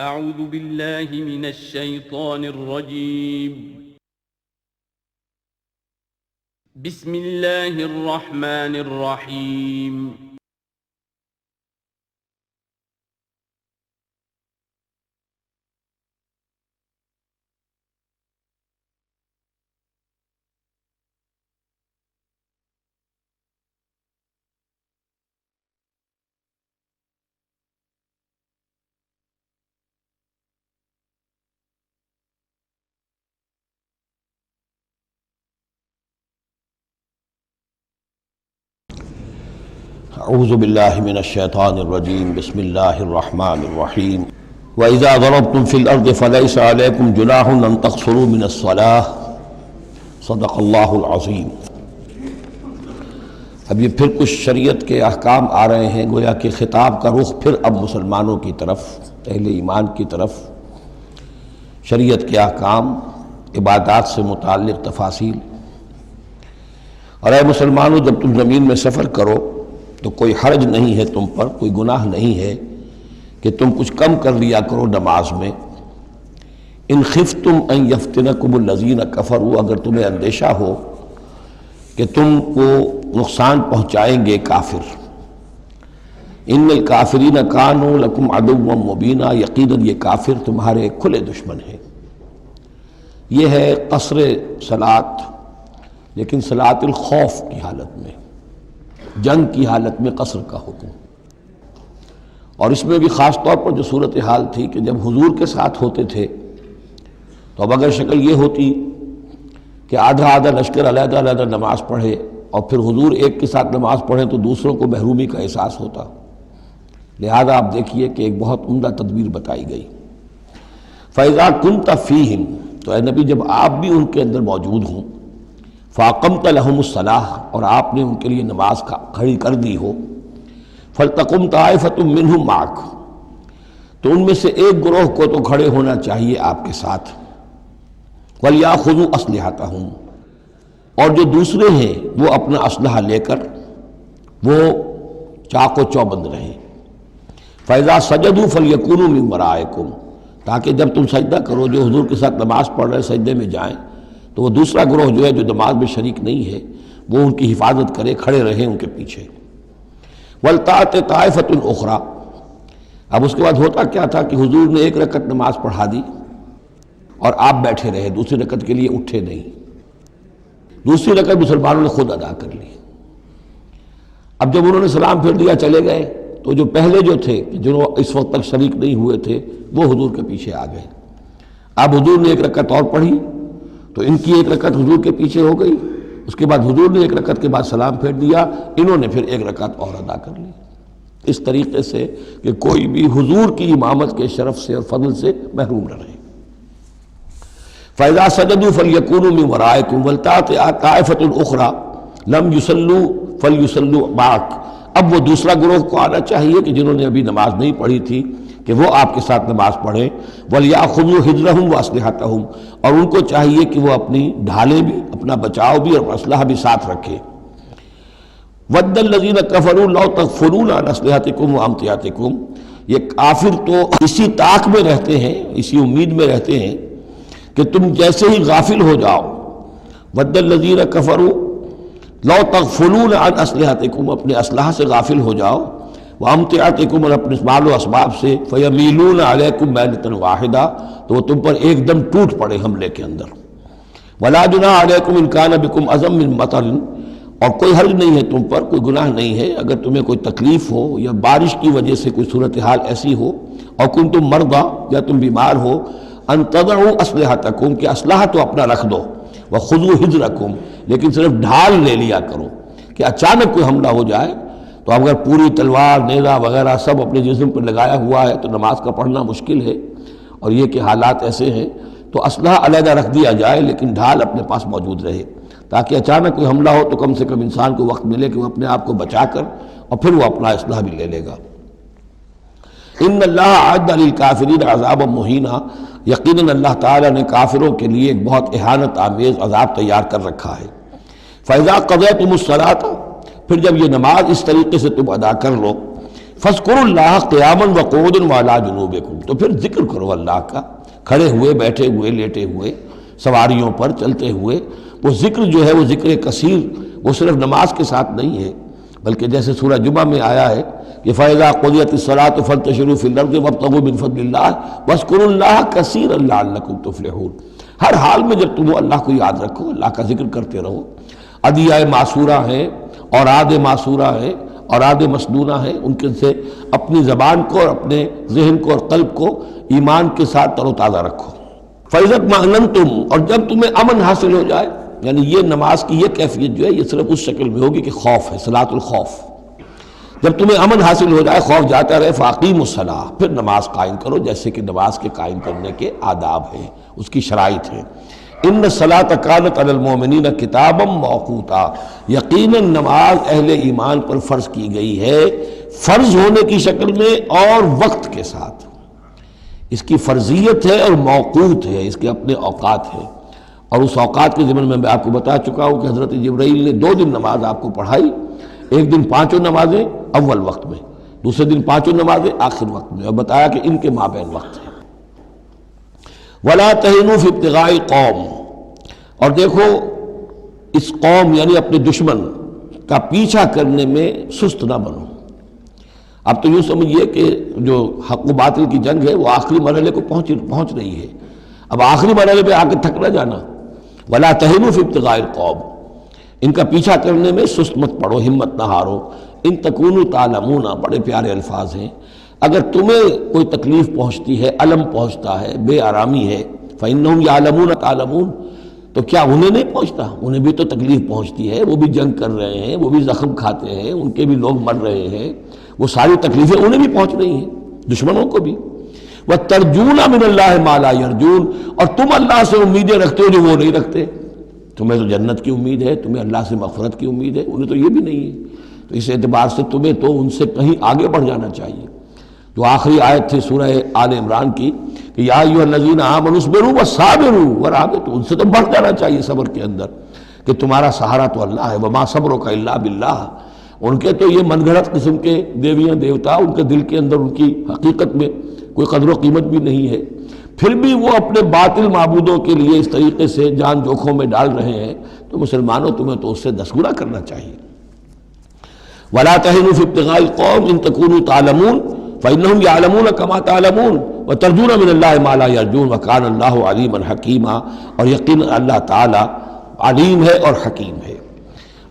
اعوذ باللہ من الشیطان الرجیم بسم اللہ الرحمن الرحیم اعوذ باللہ من الشیطان الرجیم بسم اللہ الرحمن الرحیم وَإِذَا ضَرَبْتُمْ فِي الْأَرْضِ فَلَيْسَ عَلَيْكُمْ جُنَاحٌ أَن تَقْصُرُوا مِنَ الصَّلَاةِ صدق اللہ العظیم۔ اب یہ پھر کچھ شریعت کے احکام آ رہے ہیں، گویا کہ خطاب کا رخ پھر اب مسلمانوں کی طرف، اہل ایمان کی طرف، شریعت کے احکام، عبادات سے متعلق تفاصیل۔ اور اے مسلمانوں، جب تم زمین میں سفر کرو تو کوئی حرج نہیں ہے تم پر، کوئی گناہ نہیں ہے کہ تم کچھ کم کر لیا کرو نماز میں۔ ان خفتم ان یفتنکم الذین کفروا، اگر تمہیں اندیشہ ہو کہ تم کو نقصان پہنچائیں گے کافر۔ ان الکافرین کانوا لکم عدوا مبینا، یقیناً یہ کافر تمہارے کھلے دشمن ہیں۔ یہ ہے قصر صلاۃ، لیکن صلاۃ الخوف کی حالت میں، جنگ کی حالت میں قصر کا حکم۔ اور اس میں بھی خاص طور پر جو صورتحال تھی کہ جب حضور کے ساتھ ہوتے تھے تو اب اگر شکل یہ ہوتی کہ آدھا آدھا لشکر علیحدہ علیحدہ نماز پڑھے اور پھر حضور ایک کے ساتھ نماز پڑھیں تو دوسروں کو محرومی کا احساس ہوتا۔ لہذا آپ دیکھیے کہ ایک بہت عمدہ تدبیر بتائی گئی۔ فَإِذَا كُنْتَ فِيهِمْ، تو اے نبی جب آپ بھی ان کے اندر موجود ہوں، فَأَقَمْتَ لَهُمُ الصَّلَاةَ، اور آپ نے ان کے لیے نماز کھڑی کر دی ہو، فَلْتَقُمْ طَائِفَةٌ مِّنْهُمْ مَعَكَ، تو ان میں سے ایک گروہ کو تو کھڑے ہونا چاہیے آپ کے ساتھ، وَلْيَأْخُذُوا أَسْلِحَتَهُمْ، اور جو دوسرے ہیں وہ اپنا اسلحہ لے کر وہ چاق و چوبند رہیں، فَإِذَا سَجَدُوا فَلْيَكُونُوا مِنْ وَرَائِكُمْ، تاکہ جب تم سجدہ کرو، جو حضور کے ساتھ نماز پڑھ رہے سجدے میں جائیں تو وہ دوسرا گروہ جو ہے جو نماز میں شریک نہیں ہے وہ ان کی حفاظت کرے، کھڑے رہیں ان کے پیچھے۔ وَلْتَأْتِ طَائِفَةٌ أُخْرَىٰ، اب اس کے بعد ہوتا کیا تھا کہ حضور نے ایک رکعت نماز پڑھا دی اور آپ بیٹھے رہے، دوسری رکعت کے لیے اٹھے نہیں، دوسری رکعت مسلمانوں نے خود ادا کر لی۔ اب جب انہوں نے سلام پھیر دیا چلے گئے تو جو پہلے جو تھے جو اس وقت تک شریک نہیں ہوئے تھے وہ حضور کے پیچھے آ گئے۔ اب حضور نے ایک رکعت اور پڑھی تو ان کی ایک رکعت حضور کے پیچھے ہو گئی، اس کے بعد حضور نے ایک رکعت کے بعد سلام پھیر دیا، انہوں نے پھر ایک رکعت اور ادا کر لی، اس طریقے سے کہ کوئی بھی حضور کی امامت کے شرف سے اور فضل سے محروم نہ رہے۔ فَإِذَا سَجَدُوا فَلْيَكُونُوا مِنْ وَرَائِكُمْ وَلْتَأْتِ طَائِفَةٌ أُخْرَىٰ لَمْ يُصَلُّوا فَلْيُصَلُّوا مَعَكَ، اب وہ دوسرا گروہ کو آنا چاہیے کہ جنہوں نے ابھی نماز نہیں پڑھی تھی کہ وہ آپ کے ساتھ نماز پڑھیں، وَلْيَأْخُذُوا حِذْرَهُمْ وَأَسْلِحَتَهُمْ، اور ان کو چاہیے کہ وہ اپنی ڈھالیں بھی، اپنا بچاؤ بھی اور اسلحہ بھی ساتھ رکھے۔ وَدَّ الَّذِينَ كَفَرُوا لَوْ تَغْفُلُونَ عَنْ أَسْلِحَتِكُمْ وَأَمْتِعَتِكُمْ، یہ کافر تو اسی طاق میں رہتے ہیں، اسی امید میں رہتے ہیں کہ تم جیسے ہی غافل ہو جاؤ، وَدَّ الَّذِينَ كَفَرُوا لَوْ تَغْفُلُونَ عَنْ أَسْلِحَتِكُمْ، اپنے اسلحہ سے غافل ہو جاؤ، وَأَمْتِعَتِكُمْ، اور اپنے مال و اسباب سے، فَيَمِيلُونَ عَلَيْكُمْ مَيْلَةً وَاحِدَةً، تو وہ تم پر ایک دم ٹوٹ پڑے حملے کے اندر۔ وَلَا جُنَاحَ عَلَيْكُمْ إِن كَانَ بِكُمْ أَذًى مِّن مَطَرٍ، اور کوئی حرج نہیں ہے تم پر، کوئی گناہ نہیں ہے اگر تمہیں کوئی تکلیف ہو یا بارش کی وجہ سے کوئی صورتحال ایسی ہو، اور کنتم مرضى، یا تم بیمار ہو، ان تضعوا اسلحتکم، کہ اسلحہ تو اپنا رکھ دو، وخذوا حذرکم، لیکن صرف ڈھال لے لیا کرو کہ اچانک کوئی حملہ ہو جائے تو اگر پوری تلوار نیزہ وغیرہ سب اپنے جسم پر لگایا ہوا ہے تو نماز کا پڑھنا مشکل ہے، اور یہ کہ حالات ایسے ہیں تو اسلحہ علیحدہ رکھ دیا جائے لیکن ڈھال اپنے پاس موجود رہے، تاکہ اچانک کوئی حملہ ہو تو کم سے کم انسان کو وقت ملے کہ وہ اپنے آپ کو بچا کر اور پھر وہ اپنا اسلحہ بھی لے لے گا۔ ان اللہ اعد للکافرین عذابا مہینا، یقیناً اللہ تعالیٰ نے کافروں کے لیے ایک بہت اہانت آمیز عذاب تیار کر رکھا ہے۔ فَإِذَا قَضَيْتُمُ الصَّلَاةَ، پھر جب یہ نماز اس طریقے سے تم ادا کر لو، فاذکروا اللہ قیاما وقعودا وعلی جنوبکم، تو پھر ذکر کرو اللہ کا کھڑے ہوئے، بیٹھے ہوئے، لیٹے ہوئے، سواریوں پر چلتے ہوئے۔ وہ ذکر جو ہے وہ ذکر کثیر، وہ صرف نماز کے ساتھ نہیں ہے، بلکہ جیسے سورہ جمعہ میں آیا ہے کہ فَإِذَا قُضِيَتِ الصَّلَاةُ فَانتَشِرُوا فِي الْأَرْضِ وَابْتَغُوا مِن فَضْلِ اللَّهِ وَاذْكُرُوا اللَّهَ كَثِيرًا لَعَلَّكُمْ تُفْلِحُونَ۔ ہر حال میں جب تم اللہ کو یاد رکھو، اللہ کا ذکر کرتے رہو۔ ادعیہ معصورہ ہیں، اوراد معصورہ ہیں، اوراد مسنونہ ہیں، ان کے سے اپنی زبان کو اور اپنے ذہن کو اور قلب کو ایمان کے ساتھ تر و تازہ رکھو۔ فَإِذَا اطْمَأْنَنْتُمْ، اور جب تمہیں امن حاصل ہو جائے، یعنی یہ نماز کی یہ کیفیت جو ہے یہ صرف اس شکل میں ہوگی کہ خوف ہے، صلاۃ الخوف۔ جب تمہیں امن حاصل ہو جائے، خوف جاتا رہے، فَأَقِیمُوا الصَّلَاةَ، پھر نماز قائم کرو جیسے کہ نماز کے قائم کرنے کے آداب ہیں، اس کی شرائط ہیں۔ ان الصلاۃ کانت علی المؤمنین کتابا موقوتا، یقیناً نماز اہل ایمان پر فرض کی گئی ہے، فرض ہونے کی شکل میں اور وقت کے ساتھ۔ اس کی فرضیت ہے اور موقوت ہے، اس کے اپنے اوقات ہیں، اور اس اوقات کے ضمن میں آپ کو بتا چکا ہوں کہ حضرت جبرائیل نے 2 دن نماز آپ کو پڑھائی، ایک دن 5 نمازیں اول وقت میں، دوسرے دن 5 نمازیں آخر وقت میں، اور بتایا کہ ان کے مابین وقت ہے۔ وَلَا تَهِنُوا فِي ابْتِغَاءِ الْقَوْمِ، اور دیکھو اس قوم یعنی اپنے دشمن کا پیچھا کرنے میں سست نہ بنو۔ اب تو یوں سمجھیے کہ جو حق و باطل کی جنگ ہے وہ آخری مرحلے کو پہنچ رہی ہے، اب آخری مرحلے پہ آ کے تھک نہ جانا۔ وَلَا تَهِنُوا فِي ابْتِغَاءِ الْقَوْمِ، ان کا پیچھا کرنے میں سست مت پڑو، ہمت نہ ہارو۔ ان تکونوا تعلمون، بڑے پیارے الفاظ ہیں، اگر تمہیں کوئی تکلیف پہنچتی ہے، الم پہنچتا ہے، بے آرامی ہے، فَإِنَّهُمْ يَعْلَمُونَ تَعْلَمُونَ، تو کیا انہیں نہیں پہنچتا؟ انہیں بھی تو تکلیف پہنچتی ہے، وہ بھی جنگ کر رہے ہیں، وہ بھی زخم کھاتے ہیں، ان کے بھی لوگ مر رہے ہیں، وہ ساری تکلیفیں انہیں بھی پہنچ رہی ہیں، دشمنوں کو بھی۔ وَتَرْجُونَ مِنَ اللَّهِ مَا لَا يَرْجُونَ، اور تم اللہ سے امیدیں رکھتے ہو جو وہ نہیں رکھتے۔ تمہیں تو جنت کی امید ہے، تمہیں اللہ سے مغفرت کی امید ہے، انہیں تو یہ بھی نہیں ہے، تو اس اعتبار سے تمہیں تو ان سے کہیں آگے بڑھ جانا چاہیے۔ جو آخری آیت تھی سورہ آل عمران کی کہ یا ایھا الذین آمنوا اصبروا وصابروا ورابطوا، ان سے تو بڑھ جانا چاہیے صبر کے اندر کہ تمہارا سہارا تو اللہ ہے، وما صبرک الا باللہ۔ ان کے تو یہ من گھڑت قسم کے دیویاں دیوتا، ان کے دل کے اندر ان کی حقیقت میں کوئی قدر و قیمت بھی نہیں ہے، پھر بھی وہ اپنے باطل معبودوں کے لیے اس طریقے سے جان جوکھوں میں ڈال رہے ہیں، تو مسلمانوں تمہیں تو اس سے 10 گنا کرنا چاہیے۔ وَلَا تَهِنُوا فِي ابْتِغَاءِ الْقَوْمِ إِن تَكُونُوا تَعْلَمُونَ فَإِنَّهُمْ يَعْلَمُونَ كَمَا تَعْلَمُونَ وَتَرْجُونَ مِنَ اللَّهِ مَا لَا يَرْجُونَ وَكَانَ اللَّهُ عَلِيمًا حَكِيمًا، اور یقیناً اللہ تعالیٰ علیم ہے اور حکیم ہے۔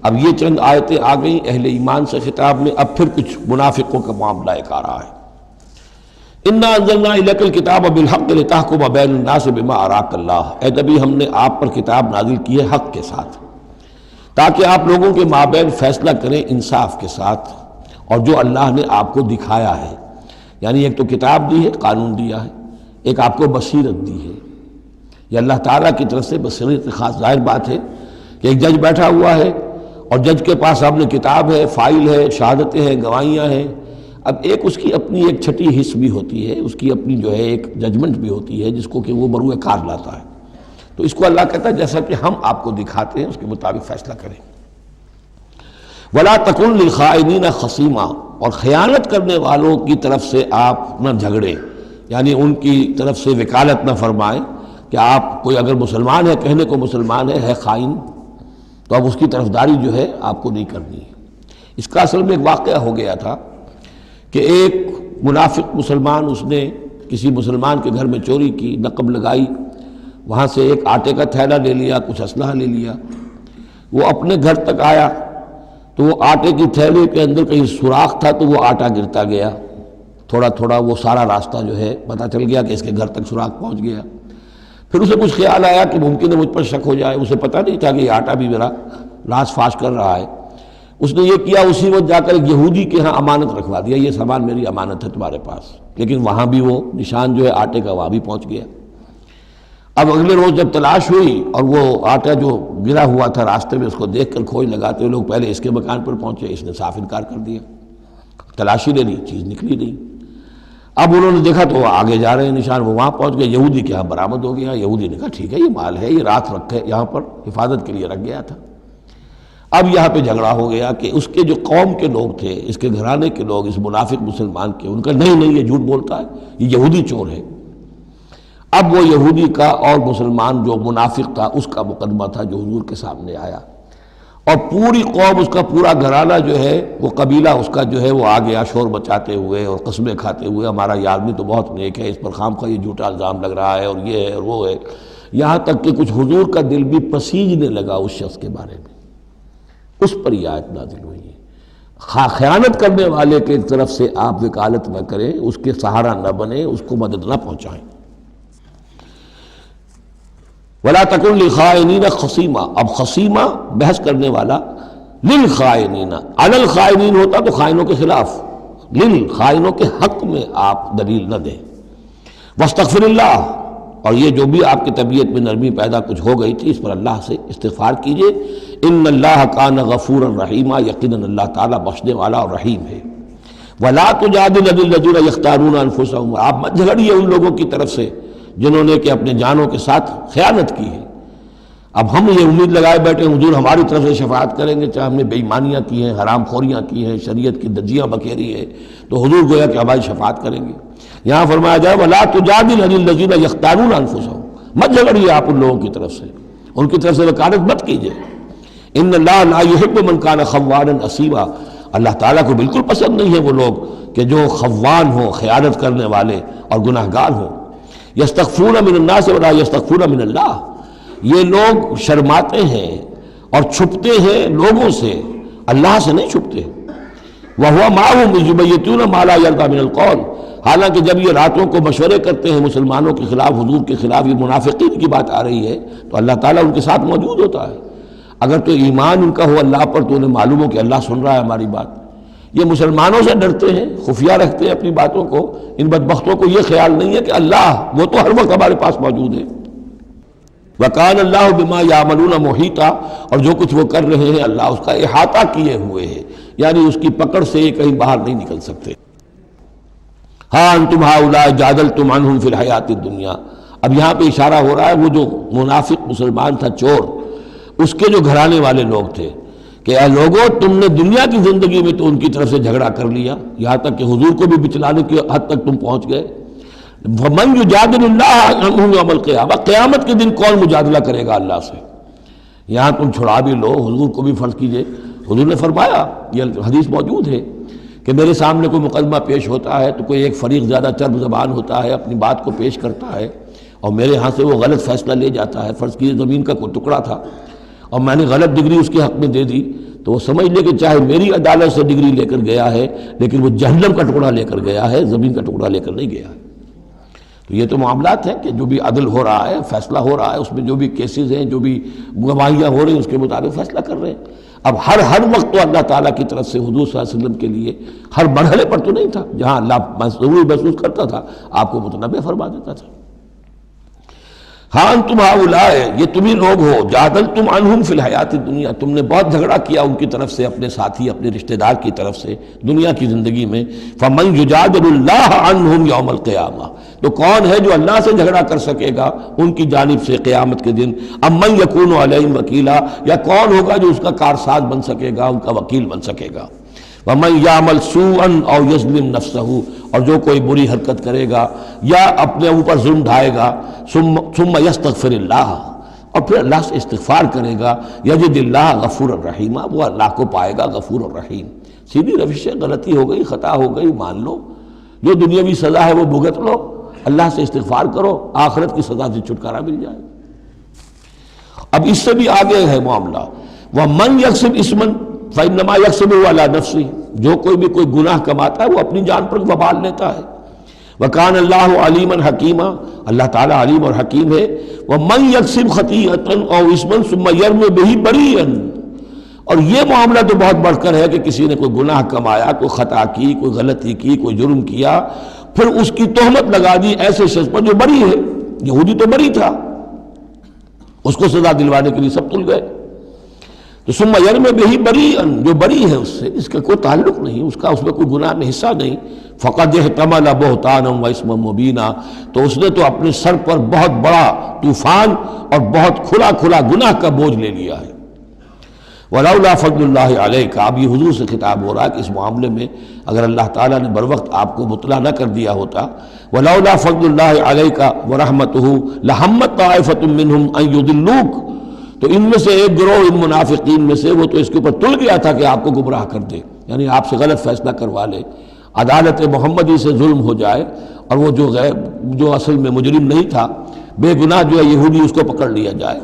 اب یہ چند آیتیں آ گئیں اہل ایمان سے خطاب میں، اب پھر کچھ منافقوں کا معاملہ ایک آ رہا ہے۔ اِنَّا أَنزَلْنَا إِلَيْكَ الْكِتَابَ بِالْحَقِّ لِتَحْكُمَ بَيْنَ النَّاسِ بِمَا أَرَاكَ اللَّهُ، اے نبی ہم نے آپ پر کتاب نازل کی ہے حق کے ساتھ، تاکہ آپ لوگوں کے مابین فیصلہ کریں انصاف کے ساتھ، اور جو اللہ نے آپ کو دکھایا ہے، یعنی ایک تو کتاب دی ہے، قانون دیا ہے، ایک آپ کو بصیرت دی ہے، یہ اللہ تعالیٰ کی طرف سے بصیرت خاص۔ ظاہر بات ہے کہ ایک جج بیٹھا ہوا ہے اور جج کے پاس آپ نے کتاب ہے، فائل ہے، شہادتیں ہیں، گواہیاں ہیں، اب ایک اس کی اپنی ایک چھٹی حص بھی ہوتی ہے، اس کی اپنی جو ہے ایک ججمنٹ بھی ہوتی ہے جس کو کہ وہ بروئے کار لاتا ہے، تو اس کو اللہ کہتا ہے جیسا کہ ہم آپ کو دکھاتے ہیں اس کے مطابق فیصلہ کریں۔ وَلَا تَكُن لِلْخَائِنِينَ خَصِيمًا، اور خیانت کرنے والوں کی طرف سے آپ نہ جھگڑیں، یعنی ان کی طرف سے وکالت نہ فرمائیں کہ آپ کوئی اگر مسلمان ہے، کہنے کو مسلمان ہے خائن، تو اب اس کی طرفداری جو ہے آپ کو نہیں کرنی ہے۔ اس کا اصل میں ایک واقعہ ہو گیا تھا کہ ایک منافق مسلمان، اس نے کسی مسلمان کے گھر میں چوری کی، نقب لگائی، وہاں سے ایک آٹے کا تھیلا لے لیا، کچھ اسلحہ لے لیا، وہ اپنے گھر تک آیا تو وہ آٹے کی تھیلے کے اندر کہیں سوراخ تھا تو وہ آٹا گرتا گیا، تھوڑا تھوڑا وہ سارا راستہ جو ہے پتہ چل گیا کہ اس کے گھر تک سوراخ پہنچ گیا۔ پھر اسے کچھ خیال آیا کہ ممکن ہے مجھ پر شک ہو جائے، اسے پتہ نہیں تھا کہ یہ آٹا بھی میرا راز فاش کر رہا ہے، اس نے یہ کیا، اسی وقت جا کر ایک یہودی کے ہاں امانت رکھوا دیا، یہ سامان میری امانت ہے تمہارے پاس، لیکن وہاں بھی وہ نشان جو ہے آٹے کا وہاں بھی پہنچ گیا۔ اب اگلے روز جب تلاش ہوئی اور وہ آٹا جو گرا ہوا تھا راستے میں، اس کو دیکھ کر کھوج لگاتے ہوئے لوگ پہلے اس کے مکان پر پہنچے، اس نے صاف انکار کر دیا، تلاشی لے لی، چیز نکلی نہیں۔ اب انہوں نے دیکھا تو وہ آگے جا رہے ہیں نشان، وہ وہاں پہنچ گئے، یہودی کے یہاں برآمد ہو گیا۔ یہودی نے کہا ٹھیک ہے، یہ مال ہے، یہ رات رکھے یہاں پر حفاظت کے لیے رکھ گیا تھا۔ اب یہاں پہ جھگڑا ہو گیا کہ اس کے جو قوم کے لوگ تھے، اس کے گھرانے کے لوگ، اس منافق مسلمان کے، ان کا نہیں یہ جھوٹ بولتا ہے، یہ یہودی چور ہے۔ اب وہ یہودی کا اور مسلمان جو منافق تھا اس کا مقدمہ تھا جو حضور کے سامنے آیا، اور پوری قوم، اس کا پورا گھرانہ جو ہے، وہ قبیلہ اس کا جو ہے وہ آ گیا شور مچاتے ہوئے اور قسمیں کھاتے ہوئے، ہمارا یہ آدمی تو بہت نیک ہے، اس پر خامخواہ یہ جھوٹا الزام لگ رہا ہے اور یہ ہے اور وہ ہے، یہاں تک کہ کچھ حضور کا دل بھی پسیجنے لگا اس شخص کے بارے میں۔ اس پر یہ آیت نازل ہوئی ہے، خیانت کرنے والے کے طرف سے آپ وکالت نہ کریں، اس کے سہارا نہ بنیں، اس کو مدد نہ پہنچائیں۔ وَلَا تَكُنْ لِلْخَائِنِينَ خَصِيمًا، اب خصیمہ بحث کرنے والا، للخائنین، علی الخائنین ہوتا تو خائنوں کے خلاف، خائنوں کے حق میں آپ دلیل نہ دیں۔ وَاسْتَغْفِرِ اللَّهَ، اور یہ جو بھی آپ کی طبیعت میں نرمی پیدا کچھ ہو گئی تھی، اس پر اللہ سے استغفار کیجئے۔ ان اللہ کان غفورا رحیما، یقیناً اللہ تعالیٰ بخشنے والا اور رحیم ہے۔ وَلَا تُجَادِلْ عَنِ الَّذِينَ يَخْتَانُونَ أَنفُسَهُمْ، آپ مت جھگڑیے ان لوگوں کی طرف سے جنہوں نے کہ اپنے جانوں کے ساتھ خیانت کی ہے۔ اب ہم یہ امید لگائے بیٹھے حضور ہماری طرف سے شفاعت کریں گے، چاہے ہم نے بے ایمانیاں کی ہیں، حرام خوریاں کی ہیں، شریعت کی دجیاں بکھیری ہیں، تو حضور گویا کہ ہماری شفاعت کریں گے۔ یہاں فرمایا جائے وَلَا تُجَادِلْ عَنِ الَّذِينَ يَخْتَانُونَ أَنفُسَهُمْ، مت جھگڑیے آپ ان لوگوں کی طرف سے، ان کی طرف سے وکالت مت کیجیے۔ ان اللہ لا يحب من كان خوانا اثیما، اللہ تعالیٰ کو بالکل پسند نہیں ہے وہ لوگ کہ جو خوان ہوں، خیانت کرنے والے اور گناہ گار ہوں۔ یستخفون من الناس ولا یستخفون من اللہ، یہ لوگ شرماتے ہیں اور چھپتے ہیں لوگوں سے، اللہ سے نہیں چھپتے۔ وَهُوَ مَعَهُمْ إِذْ يُبَيِّتُونَ مَا لَا يَرْضَىٰ مِنَ الْقَوْلِ، حالانکہ جب یہ راتوں کو مشورے کرتے ہیں مسلمانوں کے خلاف، حضور کے خلاف، یہ منافقین کی بات آ رہی ہے، تو اللہ تعالیٰ ان کے ساتھ موجود ہوتا ہے۔ اگر تو ایمان ان کا ہو اللہ پر تو انہیں معلوم ہو کہ اللہ سن رہا ہے ہماری بات۔ یہ مسلمانوں سے ڈرتے ہیں، خفیہ رکھتے ہیں اپنی باتوں کو، ان بدبختوں کو یہ خیال نہیں ہے کہ اللہ وہ تو ہر وقت ہمارے پاس موجود ہے۔ وَكَانَ اللَّهُ بِمَا يَعْمَلُونَ مُحِيطًا، اور جو کچھ وہ کر رہے ہیں اللہ اس کا احاطہ کیے ہوئے ہے، یعنی اس کی پکڑ سے یہ کہیں باہر نہیں نکل سکتے۔ ہاں انتم ہؤلاء جادلتم عنہم فی الحیات الدنیا، اب یہاں پہ اشارہ ہو رہا ہے وہ جو منافق مسلمان تھا، چور، اس کے جو گھرانے والے لوگ تھے کہ اے لوگوں تم نے دنیا کی زندگی میں تو ان کی طرف سے جھگڑا کر لیا، یہاں تک کہ حضور کو بھی بچلانے کی حد تک تم پہنچ گئے۔ وَمَن يُجَادِلُ اللَّهَ عَنْهُمْ يَوْمَ الْقِيَامَةِ، قیامت کے دن کون مجادلہ کرے گا اللہ سے؟ یہاں تم چھڑا بھی لو، حضور کو بھی فرض کیجئے، حضور نے فرمایا، یہ حدیث موجود ہے کہ میرے سامنے کوئی مقدمہ پیش ہوتا ہے تو کوئی ایک فریق زیادہ چرب زبان ہوتا ہے، اپنی بات کو پیش کرتا ہے اور میرے ہاں سے وہ غلط فیصلہ لے جاتا ہے۔ فرض کیجئے زمین کا کوئی ٹکڑا تھا اور میں نے غلط ڈگری اس کے حق میں دے دی، تو وہ سمجھ لے کہ چاہے میری عدالت سے ڈگری لے کر گیا ہے لیکن وہ جہنم کا ٹکڑا لے کر گیا ہے، زمین کا ٹکڑا لے کر نہیں گیا ہے۔ تو یہ تو معاملات ہیں کہ جو بھی عدل ہو رہا ہے، فیصلہ ہو رہا ہے، اس میں جو بھی کیسز ہیں، جو بھی گواہیاں ہو رہی ہیں، اس کے مطابق فیصلہ کر رہے ہیں۔ اب ہر وقت تو اللہ تعالیٰ کی طرف سے حضور صلی اللہ علیہ وسلم کے لیے ہر مرحلے پر تو نہیں تھا، جہاں اللہ ضروری محسوس کرتا تھا آپ کو متنبع فرما دیتا تھا۔ ہاں انتم ہؤلاء، یہ تمہیں لوگ ہو، جادلتم عنہم فی الحیات الدنیا، تم نے بہت جھگڑا کیا ان کی طرف سے، اپنے ساتھی، اپنے رشتہ دار کی طرف سے دنیا کی زندگی میں۔ فمن یجادل اللہ عنہم یوم القیامہ، تو کون ہے جو اللہ سے جھگڑا کر سکے گا ان کی جانب سے قیامت کے دن؟ ام من یکون علیہم وکیلا، یا کون ہوگا جو اس کا کارساز بن سکے گا، ان کا وکیل بن سکے گا؟ وَمَن يَعْمَلْ سُوءًا أَوْ يَظْلِمْ نَفْسَهُ، اور جو کوئی بری حرکت کرے گا یا اپنے اوپر ظلم ڈھائے گا، ثم يستغفر اللہ، اور پھر اللہ سے استغفار کرے گا، یجد اللہ غفور الرحیم، وہ اللہ کو پائے گا غفور الرحیم۔ سیدھی روش ہے، غلطی ہو گئی، خطا ہو گئی، مان لو، جو دنیاوی سزا ہے وہ بھگت لو، اللہ سے استغفار کرو، آخرت کی سزا سے چھٹکارا مل جائے۔ اب اس سے بھی آگے ہے معاملہ، وَمَن يَكْسِبْ إِثْمًا فَإِنَّمَا يَكْسِبُهُ عَلَى نَفْسِهِ، جو کوئی بھی کوئی گناہ کماتا ہے وہ اپنی جان پر وبال لیتا ہے۔ وَكَانَ اللَّهُ عَلِيمًا حَكِيمًا، اللہ تعالیٰ علیم اور حکیم ہے۔ وَمَن يَكْسِبْ خَطِيئَةً أَوْ إِثْمًا ثُمَّ يَرْمِ بِهِ بَرِيئًا، اور یہ معاملہ تو بہت بڑھ کر ہے کہ کسی نے کوئی گناہ کمایا، کوئی خطا کی، کوئی غلطی کی، کوئی جرم کیا، پھر اس کی تہمت لگا دی ایسے شخص پر جو بری ہے۔ یہودی تو بری تھا، اس کو سزا دلوانے کے لیے سب تل گئے، تو ثم یرم بہ بریئا، جو بری ہے اس سے، اس کا کوئی تعلق نہیں، اس کا اس میں کوئی گناہ میں حصہ نہیں، فقد احتمل بہتانا و اسما مبینا، تو اس نے تو اپنے سر پر بہت بڑا طوفان اور بہت کھلا کھلا گناہ کا بوجھ لے لیا ہے۔ ولولا فضل اللہ علیک، اب یہ حضور سے خطاب ہو رہا ہے کہ اس معاملے میں اگر اللہ تعالیٰ نے بروقت آپ کو مطلع نہ کر دیا ہوتا، ولولا فضل اللہ علیک ورحمتہ لہمت طائفۃ منہم ان یضلوک، تو ان میں سے ایک گروہ ان منافقین میں سے وہ تو اس کے اوپر تل گیا تھا کہ آپ کو گمراہ کر دے، یعنی آپ سے غلط فیصلہ کروا لے، عدالت محمدی سے ظلم ہو جائے، اور وہ جو اصل میں مجرم نہیں تھا، بے گناہ جو ہے یہودی، اس کو پکڑ لیا جائے۔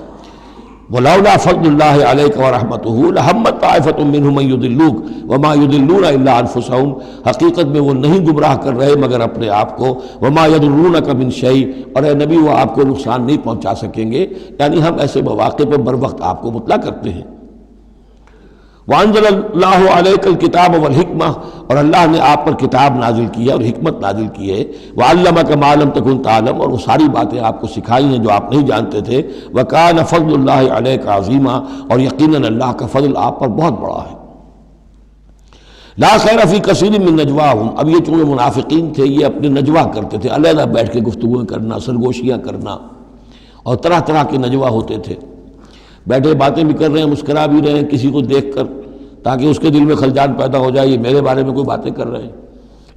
وَلَوْلَا فَضْلُ اللَّهِ عَلَيْكَ وَرَحْمَتُهُ لَهَمَّتْ طَائِفَةٌ مِّنْهُمْ أَن يُضِلُّوكَ وَمَا يُضِلُّونَ إِلَّا أَنفُسَهُمْ، حقیقت میں وہ نہیں گمراہ کر رہے مگر اپنے آپ کو، وَمَا يَضُرُّونَكَ مِن شَيْءٍ، اور اے نبی وہ آپ کو نقصان نہیں پہنچا سکیں گے، یعنی ہم ایسے مواقع پر بروقت آپ کو مطلع کرتے ہیں۔ وَأَنزَلَ اللَّهُ عَلَيْكَ الْكِتَابَ وَالْحِكْمَةَ، اور اللہ نے آپ پر کتاب نازل کی ہے اور حکمت نازل کی ہے، وَعَلَّمَكَ مَا لَمْ تَكُنْ تَعْلَمْ، اور وہ ساری باتیں آپ کو سکھائی ہیں جو آپ نہیں جانتے تھے، وَكَانَ فَضْلُ اللَّهِ عَلَيْكَ عَظِيمًا، اور یقیناً اللہ کا فضل آپ پر بہت بڑا ہے۔ لا خیر فی کثیر من نجواہم، اب یہ چونکہ منافقین تھے، یہ اپنے نجوا کرتے تھے، علیحدہ بیٹھ کے گفتگویں کرنا، سرگوشیاں کرنا، اور طرح طرح کے نجوا ہوتے تھے، بیٹھے باتیں بھی کر رہے ہیں، مسکرا بھی رہے ہیں کسی کو دیکھ کر، تاکہ اس کے دل میں خلجان پیدا ہو جائے، یہ میرے بارے میں کوئی باتیں کر رہے ہیں،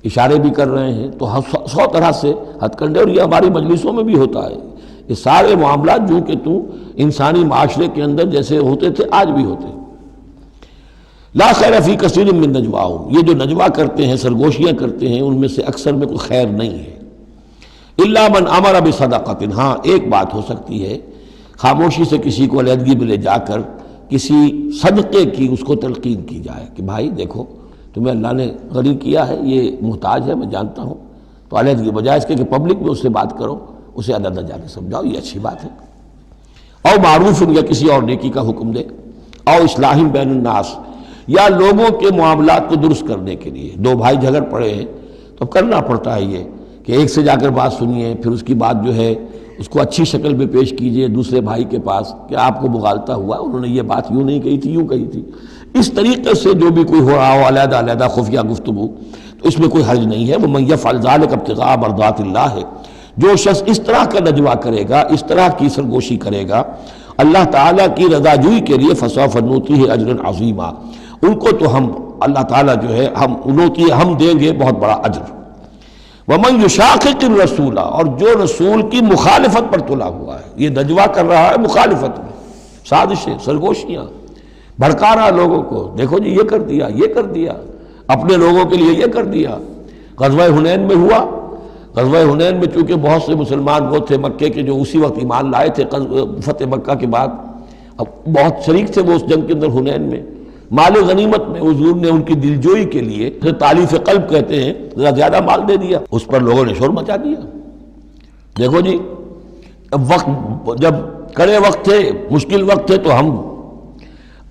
اشارے بھی کر رہے ہیں، تو 100 طرح سے ہتھ کنڈے، اور یہ ہماری مجلسوں میں بھی ہوتا ہے، یہ سارے معاملات جو کہ انسانی معاشرے کے اندر جیسے ہوتے تھے آج بھی ہوتے ہیں۔ لا خیر فی کثیر من نجواہم، یہ جو نجوا کرتے ہیں، سرگوشیاں کرتے ہیں، ان میں سے اکثر میں کوئی خیر نہیں ہے۔ الا من امر بصدقۃ، ہاں ایک بات ہو سکتی ہے، خاموشی سے کسی کو علیحدگی میں لے جا کر کسی صدقے کی اس کو تلقین کی جائے کہ بھائی دیکھو تمہیں اللہ نے غنی کیا ہے، یہ محتاج ہے میں جانتا ہوں، تو علیحدگی بجائے اس کے کہ پبلک میں اس سے بات کرو، اسے علیحدہ جا کے سمجھاؤ، یہ اچھی بات ہے۔ او معروف، یا کسی اور نیکی کا حکم دے، او اصلاح بین الناس، یا لوگوں کے معاملات کو درست کرنے کے لیے، دو بھائی جھگڑ پڑے ہیں تو کرنا پڑتا ہے یہ کہ ایک سے جا کر بات سنیے، پھر اس کی بات جو ہے اس کو اچھی شکل میں پیش کیجئے دوسرے بھائی کے پاس کہ آپ کو مغالطہ ہوا، انہوں نے یہ بات یوں نہیں کہی تھی، یوں کہی تھی۔ اس طریقے سے جو بھی کوئی ہو رہا ہو علیحدہ علیحدہ خفیہ گفتگو، تو اس میں کوئی حرج نہیں ہے۔ وَمَن يَفْعَلْ ذَلِكَ ابْتِغَاءَ مَرْضَاتِ اللَّهِ، جو شخص اس طرح کا نجوا کرے گا، اس طرح کی سرگوشی کرے گا اللہ تعالیٰ کی رضا جوئی کے لیے، فَسَوْفَ نُؤْتِيهِ أَجْرًا عَظِيمًا، ان کو تو ہم اللہ تعالیٰ جو ہے ہم دیں گے بہت بڑا اجر۔ وَمَن يُشَاقِقِ الرَّسُولَ، اور جو رسول کی مخالفت پر تلا ہوا ہے، یہ نجوا کر رہا ہے مخالفت میں، سازشیں، سرگوشیاں، بھڑکا رہا لوگوں کو، دیکھو جی یہ کر دیا، یہ کر دیا، اپنے لوگوں کے لیے یہ کر دیا۔ غزوہ حنین میں ہوا، غزوہ حنین میں چونکہ بہت سے مسلمان وہ تھے مکے کے جو اسی وقت ایمان لائے تھے فتح مکہ کے بعد، اب بہت شریک تھے وہ اس جنگ کے اندر حنین میں، مال غنیمت میں حضور نے ان کی دلجوئی کے لیے تالیف قلب کہتے ہیں، ذرا زیادہ مال دے دیا، اس پر لوگوں نے شور مچا دیا۔ دیکھو جی اب وقت جب کڑے وقت تھے، مشکل وقت تھے، تو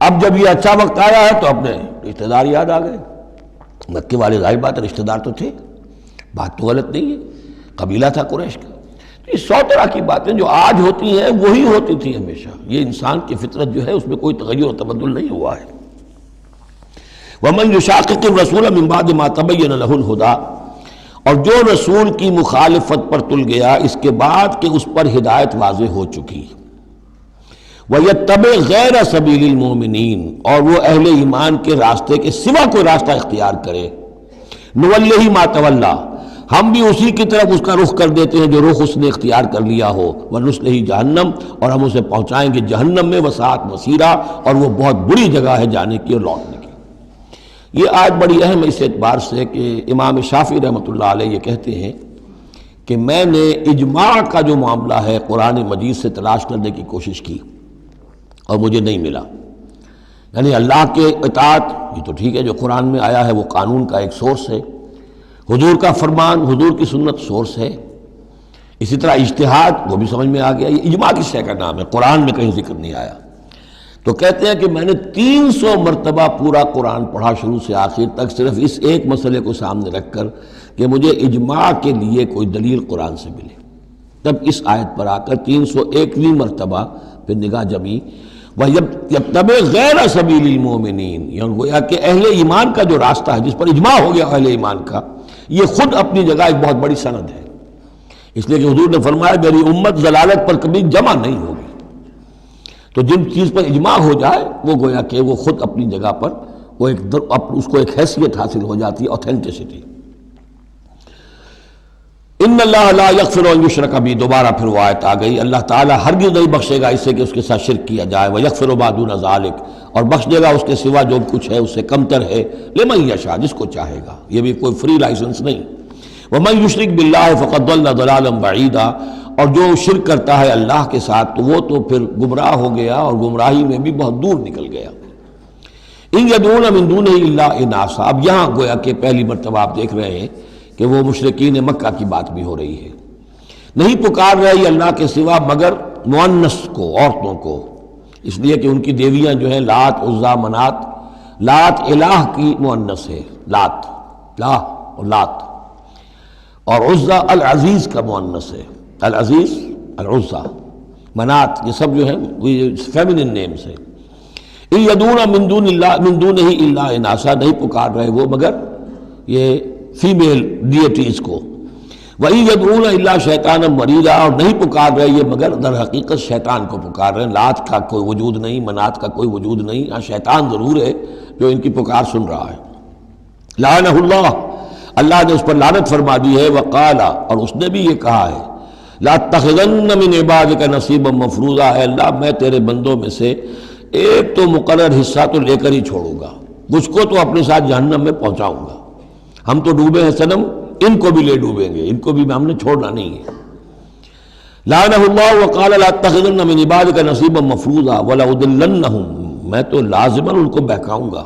اب جب یہ اچھا وقت آیا ہے تو اپنے رشتہ دار یاد آ گئے۔ مکے والے ظاہر بات ہے رشتہ دار تو تھے، بات تو غلط نہیں ہے، قبیلہ تھا قریش کا۔ تو یہ 100 طرح کی باتیں جو آج ہوتی ہیں وہی ہوتی تھی ہمیشہ، یہ انسان کی فطرت جو ہے اس میں کوئی تغیر و تبدل نہیں ہوا ہے۔ وَمَن يُشَاقِقِ الرَّسُولَ مِن بَعْدِ مَا تَبَيَّنَ لَهُ الْهُدَىٰ، اور جو رسول کی مخالفت پر تل گیا اس کے بعد کہ اس پر ہدایت واضح ہو چکی، وَيَتَّبِعْ غَيْرَ سَبِيلِ الْمُؤْمِنِينَ، اور وہ اہل ایمان کے راستے کے سوا کوئی راستہ اختیار کرے، نُوَلِّهِ مَا تَوَلَّىٰ، ہم بھی اسی کی طرف اس کا رخ کر دیتے ہیں جو رخ اس نے اختیار کر لیا ہو، وَنُصْلِهِ جہنم، اور ہم اسے پہنچائیں گے جہنم میں، وَسَاءَتْ مَصِيرًا، اور وہ بہت بری جگہ ہے جانے کی اور لوٹنے کی۔ یہ آیت بڑی اہم ہے اس اعتبار سے کہ امام شافعی رحمۃ اللہ علیہ یہ کہتے ہیں کہ میں نے اجماع کا جو معاملہ ہے قرآن مجید سے تلاش کرنے کی کوشش کی اور مجھے نہیں ملا، یعنی اللہ کے اطاعت یہ تو ٹھیک ہے جو قرآن میں آیا ہے وہ قانون کا ایک سورس ہے، حضور کا فرمان، حضور کی سنت سورس ہے، اسی طرح اجتہاد وہ بھی سمجھ میں آ گیا، یہ اجماع کس شے کا نام ہے، قرآن میں کہیں ذکر نہیں آیا۔ تو کہتے ہیں کہ میں نے 300 مرتبہ پورا قرآن پڑھا شروع سے آخر تک، صرف اس ایک مسئلے کو سامنے رکھ کر کہ مجھے اجماع کے لیے کوئی دلیل قرآن سے ملے، تب اس آیت پر آ کر 301ویں مرتبہ پھر نگاہ جمی، وَيَتَّبِعْ غَيْرَ سَبِيلِ الْمُؤْمِنِينَ، یعنی گویا کہ اہل ایمان کا جو راستہ ہے جس پر اجماع ہو گیا اہل ایمان کا، یہ خود اپنی جگہ ایک بہت بڑی سند ہے، اس لیے کہ حضور نے فرمایا میری امت ضلالت پر کبھی جمع نہیں ہوگی۔ تو جن چیز پر اجماع ہو جائے وہ گویا کہ وہ خود اپنی جگہ پر وہ اس کو ایک حیثیت حاصل ہو جاتی ہے، اوتھینٹسٹی۔ ان اللہ لا یغفر ان یشرک بہ، دوبارہ پھر وہ آیت آ گئی، اللہ تعالیٰ ہرگز نہیں بخشے گا اس سے کہ اس کے ساتھ شرک کیا جائے، ویغفر ما دون ذلک، اور بخش دے گا اس کے سوا جو کچھ ہے اس سے کمتر ہے، لمن یشاء، جس کو چاہے گا، یہ بھی کوئی فری لائسنس نہیں۔ ومن یشرک باللہ فقد ضل ضلالا بعیدا، اور جو شرک کرتا ہے اللہ کے ساتھ تو وہ تو پھر گمراہ ہو گیا اور گمراہی میں بھی بہت دور نکل گیا۔ ان یدعون من دونہ الا اناثا، اب یہاں گویا کہ پہلی مرتبہ آپ دیکھ رہے ہیں کہ وہ مشرکین مکہ کی بات بھی ہو رہی ہے، نہیں پکار رہی اللہ کے سوا مگر مؤنث کو، عورتوں کو، اس لیے کہ ان کی دیویاں جو ہیں لات، عزا، منات، لات الہ کی مؤنث ہے، لات، لا اور لات، اور عزا العزیز کا مؤنث ہے، العزیز، العزا، منات، یہ سب جو ہیں فیمنن نیمز ہیں۔ ان یدعون من دونہ الا اناثا، نہیں پکار رہے وہ مگر یہ فیمیل ڈیٹیز کو، وَإِن يَدْعُونَ إِلَّا شَيْطَانًا مَرِيدًا، اور نہیں پکار رہے یہ مگر در حقیقت شیطان کو پکار رہے ہیں، لات کا کوئی وجود نہیں، منات کا کوئی وجود نہیں، ہاں شیطان ضرور ہے جو ان کی پکار سن رہا ہے۔ لعنہ اللہ، اللہ نے اس پر لعنت فرما دی ہے، وقال، اور اس نے بھی یہ کہا ہے، لَأَتَّخِذَنَّ مِنْ عِبَادِكَ نَصِيبًا مَفْرُوضًا، اے اللہ میں تیرے بندوں میں سے ایک تو مقرر حصہ تو لے کر ہی چھوڑوں گا، کچھ کو تو اپنے ساتھ جہنم میں پہنچاؤں گا، ہم تو ڈوبے ہیں صنم، ان کو بھی لے ڈوبیں گے، ان کو بھی ہم نے چھوڑنا نہیں ہے۔ لعنہ اللہ وقال لاتخذن من عبادک نصیبا مفروضا ولأضلنہم، میں تو لازماً ان کو بہکاؤں گا،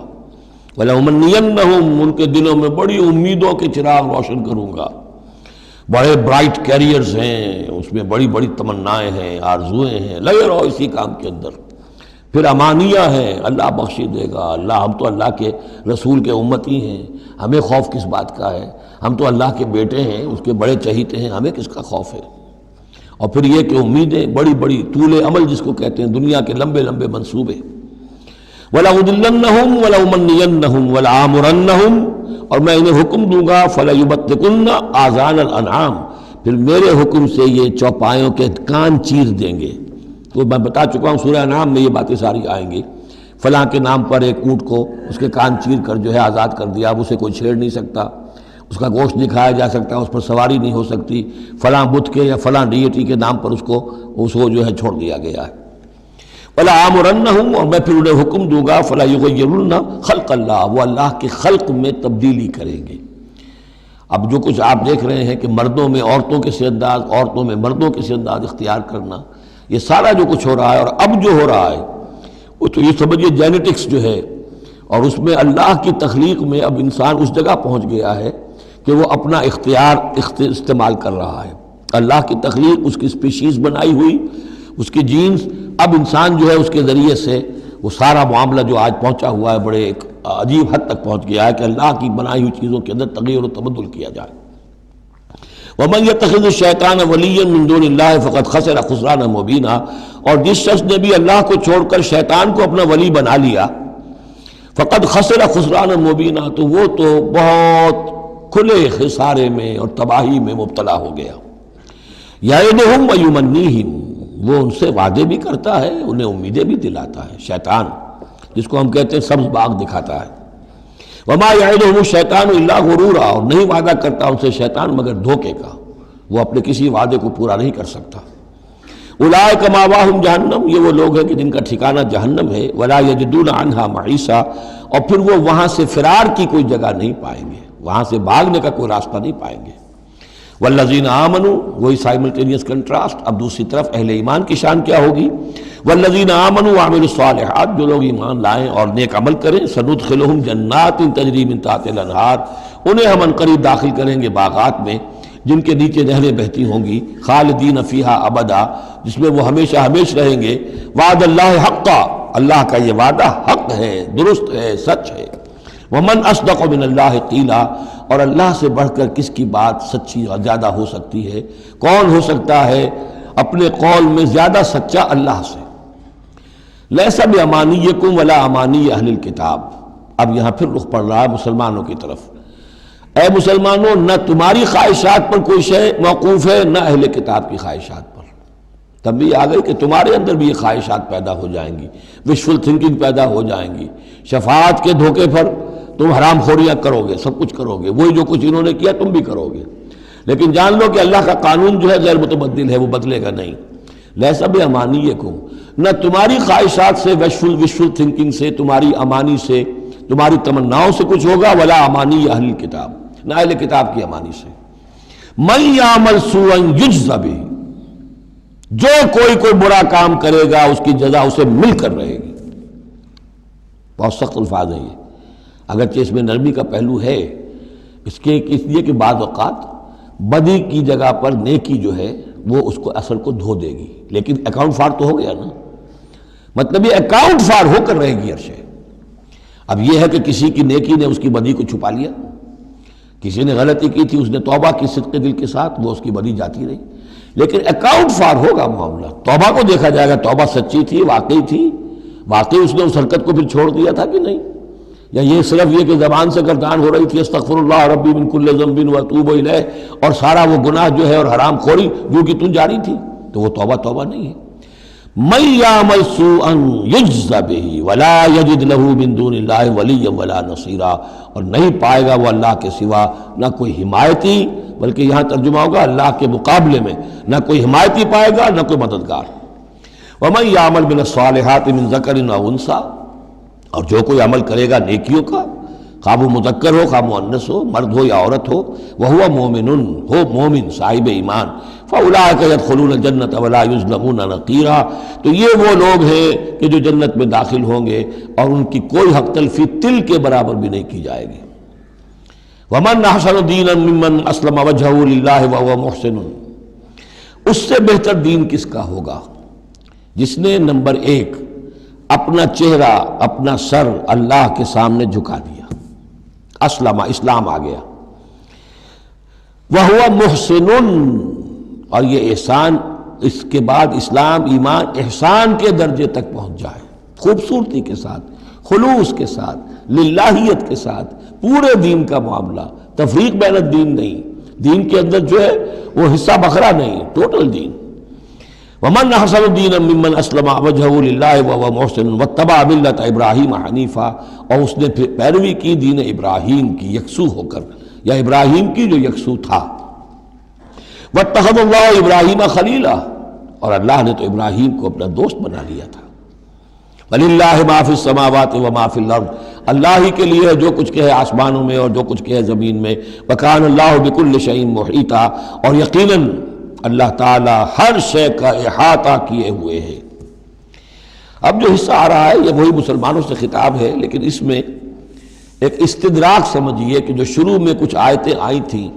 ولأمنینہم، ان کے دلوں میں بڑی امیدوں کے چراغ روشن کروں گا، بڑے برائٹ کیریئرز ہیں، اس میں بڑی بڑی تمنائیں ہیں، آرزویں ہیں، لگے رہو اسی کام کے اندر، پھر امانیہ ہیں، اللہ بخشی دے گا، اللہ، ہم تو اللہ کے رسول کے امتی ہیں، ہمیں خوف کس بات کا ہے، ہم تو اللہ کے بیٹے ہیں، اس کے بڑے چہیتے ہیں، ہمیں کس کا خوف ہے۔ اور پھر یہ کہ امیدیں بڑی بڑی، طول عمل جس کو کہتے ہیں، دنیا کے لمبے لمبے منصوبے۔ وَلَأُضِلَّنَّهُمْ وَلَأُمَنِّيَنَّهُمْ وَلَآمُرَنَّهُمْ، اور میں انہیں حکم دوں گا، فَلَيُبَتِّكُنَّ آذَانَ الْأَنْعَامِ، پھر میرے حکم سے یہ چوپایوں کے کان چیر دیں گے۔ تو میں بتا چکا ہوں سورہ انعام میں یہ باتیں ساری آئیں گی، فلاں کے نام پر ایک اونٹ کو اس کے کان چیر کر جو ہے آزاد کر دیا، اب اسے کوئی چھیڑ نہیں سکتا، اس کا گوشت نہیں کھایا جا سکتا، اس پر سواری نہیں ہو سکتی، فلاں بت کے یا فلاں ڈیٹی کے نام پر اس کو جو ہے چھوڑ دیا گیا ہے۔ وَلَآمُرَنَّهُمْ، اور میں پھر انہیں حکم دوں گا، فَلَا يُغَيِّرُنَّ خَلْقَ اللَّهِ، وہ اللہ کے خلق میں تبدیلی کریں گے۔ اب جو کچھ آپ دیکھ رہے ہیں کہ مردوں میں عورتوں کے سے انداز، عورتوں میں مردوں کے سے انداز اختیار کرنا، یہ سارا جو کچھ ہو رہا ہے، اور اب جو ہو رہا ہے وہ تو یہ سمجھیے جینیٹکس جو ہے، اور اس میں اللہ کی تخلیق میں اب انسان اس جگہ پہنچ گیا ہے کہ وہ اپنا اختیار استعمال کر رہا ہے۔ اللہ کی تخلیق، اس کی اسپیشیز بنائی ہوئی، اس کی جینز، اب انسان جو ہے اس کے ذریعے سے وہ سارا معاملہ جو آج پہنچا ہوا ہے بڑے ایک عجیب حد تک پہنچ گیا ہے کہ اللہ کی بنائی ہوئی چیزوں کے اندر تغیر و تبدل کیا جائے۔ وَمَنْ يَتَّخِذِ الشَّيْطَانَ وَلِيًّا مِنْ دُونِ اللَّهِ فَقَدْ خَسِرَ خُسْرَانًا مُبِينًا، اور جس شخص نے بھی اللہ کو چھوڑ کر شیطان کو اپنا ولی بنا لیا، فَقَدْ خَسِرَ خُسْرَانًا مُبِينًا، تو وہ تو بہت کھلے خسارے میں اور تباہی میں مبتلا ہو گیا۔ یعدہم ویمنیہم، وہ ان سے وعدے بھی کرتا ہے، انہیں امیدیں بھی دلاتا ہے، شیطان جس کو ہم کہتے ہیں سبز باغ دکھاتا ہے۔ وما یعدہم الشیطان الا غرورا، اور نہیں وعدہ کرتا ان سے شیطان مگر دھوکے کا، وہ اپنے کسی وعدے کو پورا نہیں کر سکتا۔ اولئک مأواہم جہنم، یہ وہ لوگ ہیں کہ جن کا ٹھکانہ جہنم ہے، ولا یجدون عنہا محیصا، اور پھر وہ وہاں سے فرار کی کوئی جگہ نہیں پائیں گے، وہاں سے بھاگنے کا کوئی راستہ نہیں پائیں گے۔ والذین آمنوا، وہی سائملٹینیس کنٹراسٹ، اب دوسری طرف اہل ایمان کی شان کیا ہوگی؟ والذین آمنوا وعملوا الصالحات، جو لوگ ایمان لائیں اور نیک عمل کریں، سندخلہم جنات تجری من تحتہا الانہار، انہیں ہم عنقریب داخل کریں گے باغات میں جن کے نیچے نہریں بہتی ہوں گی، خالدین فیہا ابدا، جس میں وہ ہمیشہ ہمیش رہیں گے۔ وعد اللہ حقا، اللہ کا یہ وعدہ حق ہے، درست ہے، سچ ہے۔ ومن اصدق من اللہ قیلا، اور اللہ سے بڑھ کر کس کی بات سچی اور زیادہ ہو سکتی ہے؟ کون ہو سکتا ہے اپنے قول میں زیادہ سچا اللہ سے؟ لیس بامانیکم ولا امانی اہل الکتاب، اب یہاں پھر رخ پڑ رہا ہے مسلمانوں کی طرف۔ اے مسلمانوں، نہ تمہاری خواہشات پر کوئی شے موقوف ہے، نہ اہل کتاب کی خواہشات پر۔ تب بھی آ گئی کہ تمہارے اندر بھی یہ خواہشات پیدا ہو جائیں گی، وشفل تھنکنگ پیدا ہو جائیں گی، شفاعت کے دھوکے پر تم حرام خوریاں کرو گے، سب کچھ کرو گے، وہی جو کچھ انہوں نے کیا تم بھی کرو گے۔ لیکن جان لو کہ اللہ کا قانون جو ہے غیر متبدل ہے، وہ بدلے گا نہیں۔ لیسا بامانیکم، نہ تمہاری خواہشات سے، وشفل تھنکنگ سے، تمہاری امانی سے، تمہاری تمناؤں سے کچھ ہوگا، ولا امانی اہل کتاب، نہ اہل کتاب کی امانی سے۔ من یعمل سوءا یجز بہ، جو کوئی برا کام کرے گا اس کی جزا اسے مل کر رہے گی۔ بہت سخت الفاظ ہیں یہ، اگرچہ اس میں نرمی کا پہلو ہے، اس لیے کہ بعض اوقات بدی کی جگہ پر نیکی جو ہے وہ اس کو اثر کو دھو دے گی، لیکن اکاؤنٹ فار تو ہو گیا نا، مطلب یہ اکاؤنٹ فار ہو کر رہے گی عرشے۔ اب یہ ہے کہ کسی کی نیکی نے اس کی بدی کو چھپا لیا، کسی نے غلطی کی تھی، اس نے توبہ کی صدق دل کے ساتھ، وہ اس کی بدی جاتی رہی، لیکن اکاؤنٹ فار ہوگا معاملہ۔ توبہ کو دیکھا جائے گا، توبہ سچی تھی، واقعی اس نے اس حرکت کو پھر چھوڑ دیا تھا کہ نہیں، یا یہ صرف یہ کہ زبان سے گردان ہو رہی تھی استغفر اللہ ربی من کل ذنب واتوب الیہ، اور سارا وہ گناہ جو ہے اور حرام خوری جو کہ تم جاری تھی، تو وہ توبہ نہیں ہے۔ من یعمل سوءا یجز بہ ولا یجد له من دون اللہ ولیا ولا نصیرا، اور نہیں پائے گا وہ اللہ کے سوا نہ کوئی حمایتی، بلکہ یہاں ترجمہ ہوگا اللہ کے مقابلے میں نہ کوئی حمایتی پائے گا نہ کوئی مددگار۔ ومن یعمل من الصالحات من ذکر او انثی، اور جو کوئی عمل کرے گا نیکیوں کا، خواہ وہ مذکر ہو خواہ مؤنث ہو، مرد ہو یا عورت ہو، وہو مومن، ہو مومن صاحب ایمان، فاولئک یدخلون الجنۃ ولا یظلمون نقیرا، تو یہ وہ لوگ ہیں کہ جو جنت میں داخل ہوں گے اور ان کی کوئی حق تلفی تل کے برابر بھی نہیں کی جائے گی۔ ومن احسن دینا ممن اسلم وجہہ للہ وہو محسن، اس سے بہتر دین کس کا ہوگا جس نے نمبر 1 اپنا چہرہ، اپنا سر اللہ کے سامنے جھکا دیا، اسلم، اسلام آ گیا، وہو محسن، اور یہ احسان، اس کے بعد اسلام ایمان احسان کے درجے تک پہنچ جائے، خوبصورتی کے ساتھ، خلوص کے ساتھ، للہیت کے ساتھ، پورے دین کا معاملہ، تفریق بین الدین نہیں، دین کے اندر جو ہے وہ حصہ بکھرا نہیں، ٹوٹل دین۔ ومن احسن دینا ممن اسلم وجہہ للہ وہو محسن واتبع ملت ابراہیم حنیفا، اور اس نے پھر پیروی کی دین ابراہیم کی یکسو ہو کر، یا ابراہیم کی جو یکسو تھا۔ واتخذ اللہ ابراہیم خلیلا، اور اللہ نے تو ابراہیم کو اپنا دوست بنا لیا تھا۔ وَلِلَّهِ مَا فِي السَّمَاوَاتِ وَمَا فِي الْأَرْضِ، اللہ ہی کے لیے ہے جو کچھ کہ ہے آسمانوں میں اور جو کچھ کہ ہے زمین میں۔ وَكَانَ اللَّهُ بِكُلِّ شَيْءٍ مُحِيطًا، اور یقیناً اللہ تعالیٰ ہر شے کا احاطہ کیے ہوئے ہے۔ اب جو حصہ آ رہا ہے یہ وہی مسلمانوں سے خطاب ہے، لیکن اس میں ایک استدراک سمجھیے کہ جو شروع میں کچھ آیتیں آئی تھیں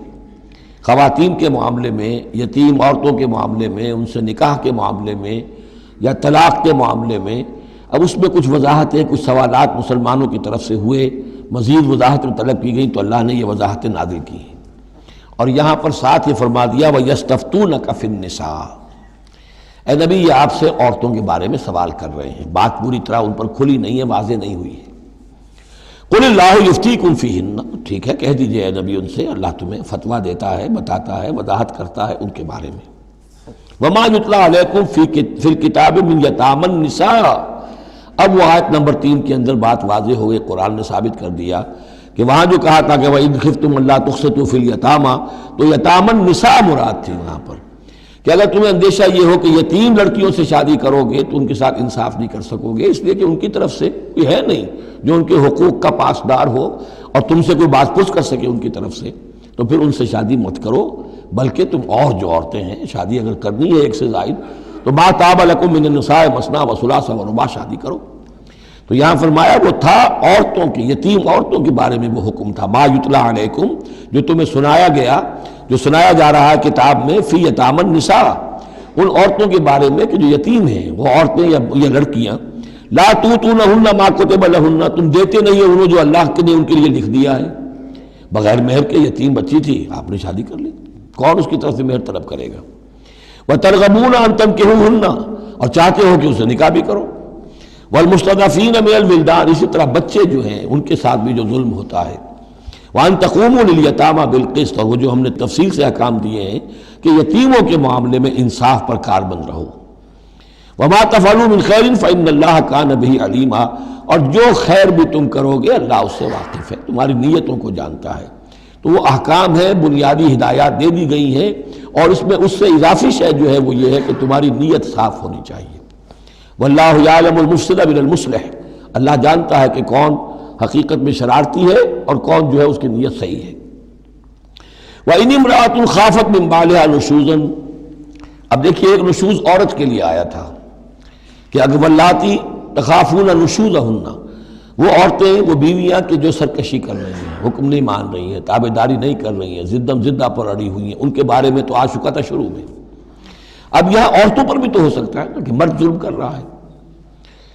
خواتین کے معاملے میں، یتیم عورتوں کے معاملے میں، ان سے نکاح کے معاملے میں یا طلاق کے معاملے میں، اب اس میں کچھ وضاحتیں، کچھ سوالات مسلمانوں کی طرف سے ہوئے، مزید وضاحتیں طلب کی گئیں تو اللہ نے یہ وضاحتیں نازل کی ہیں۔ اور یہاں پر ساتھ یہ فرما دیا وَيَسْتَفْتُونَكَ فِي النِّسَاءِ، اے نبی یہ آپ سے عورتوں کے بارے میں سوال کر رہے ہیں، بات پوری طرح ان پر کھلی نہیں ہے، واضح نہیں ہوئی ہے۔ قُلِ اللَّهُ يُفْتِيكُمْ فِيهِنَّ، ٹھیک ہے کہہ دیجئے اے نبی ان سے، اللہ تمہیں فتویٰ دیتا ہے، بتاتا ہے، وضاحت کرتا ہے ان کے بارے میں۔ وَمَا يُتْلَىٰ عَلَيْكُمْ فِي الْكِتَابِ مِنْ يَتَامَى النِّسَاءِ، اب وہ آیت نمبر 3 کے اندر بات واضح ہو گئی، قرآن نے ثابت کر دیا کہ وہاں جو کہا تھا کہ وَإِنْ خِفْتُمْ أَلَّا تُقْسِطُوا فِي الْيَتَامَى، تو یتامى النساء مراد تھی وہاں پر، کہ اگر تمہیں اندیشہ یہ ہو کہ یتیم لڑکیوں سے شادی کرو گے تو ان کے ساتھ انصاف نہیں کر سکو گے، اس لیے کہ ان کی طرف سے کوئی ہے نہیں جو ان کے حقوق کا پاسدار ہو اور تم سے کوئی بات پوچھ کر سکے ان کی طرف سے، تو پھر ان سے شادی مت کرو، بلکہ تم اور جو عورتیں ہیں شادی اگر کرنی ہے ایک سے زائد تو ما طاب لکم من النساء مثنی وثلاث ورباع، شادی کرو۔ تو یہاں فرمایا وہ تھا عورتوں کی، یتیم عورتوں کے بارے میں وہ حکم تھا، ما یتلی علیکم، جو تمہیں سنایا گیا، جو سنایا جا رہا ہے کتاب میں، فی یتامی النساء، ان عورتوں کے بارے میں کہ جو یتیم ہیں، وہ عورتیں یا لڑکیاں، لا تؤتونہن ما کتب لہن، تم دیتے نہیں ہیں انہوں جو اللہ نے ان کے لیے لکھ دیا ہے۔ بغیر مہر کے یتیم بچی تھی، آپ نے شادی کر لی، کون اس کی طرف سے مہر طلب کرے گا؟ وترغبون ان تنکحوہن، اور چاہتے ہو کہ اسے نکاح بھی کرو۔ والمستضعفین من الولدان، اسی طرح بچے جو ہیں ان کے ساتھ بھی جو ظلم ہوتا ہے۔ وان تقوموا للیتامى بالقسط، اور وہ جو ہم نے تفصیل سے احکام دیے ہیں کہ یتیموں کے معاملے میں انصاف پر کاربند رہو، وما تفعلوا من خیر فإن اللہ کان بہ علیما، اور جو خیر بھی تم کرو گے اللہ اس سے واقف ہے، تمہاری نیتوں کو جانتا ہے۔ تو وہ احکام ہے، بنیادی ہدایات دے دی گئی ہیں، اور اس میں اس سے اضافی شے جو ہے وہ یہ ہے کہ تمہاری نیت صاف ہونی چاہیے۔ واللہ یعلم المفسد من المصلح، اللہ جانتا ہے کہ کون حقیقت میں شرارتی ہے اور کون جو ہے اس کی نیت صحیح ہے۔ وَإِنِ امْرَأَةٌ خَافَتْ مِنْ بَعْلِهَا نُشُوزًا، اب دیکھیے ایک نشوز عورت کے لیے آیا تھا کہ اگر واللاتی تخافون نشوزہن، وہ عورتیں، وہ بیویاں کہ جو سرکشی کر رہی ہیں، حکم نہیں مان رہی ہیں، تابعداری نہیں کر رہی ہیں، زدہ پر اڑی ہوئی ہیں، ان کے بارے میں تو آ چکا تھا شروع میں۔ اب یہاں عورتوں پر بھی تو ہو سکتا ہے کہ مرد ظلم کر رہا ہے،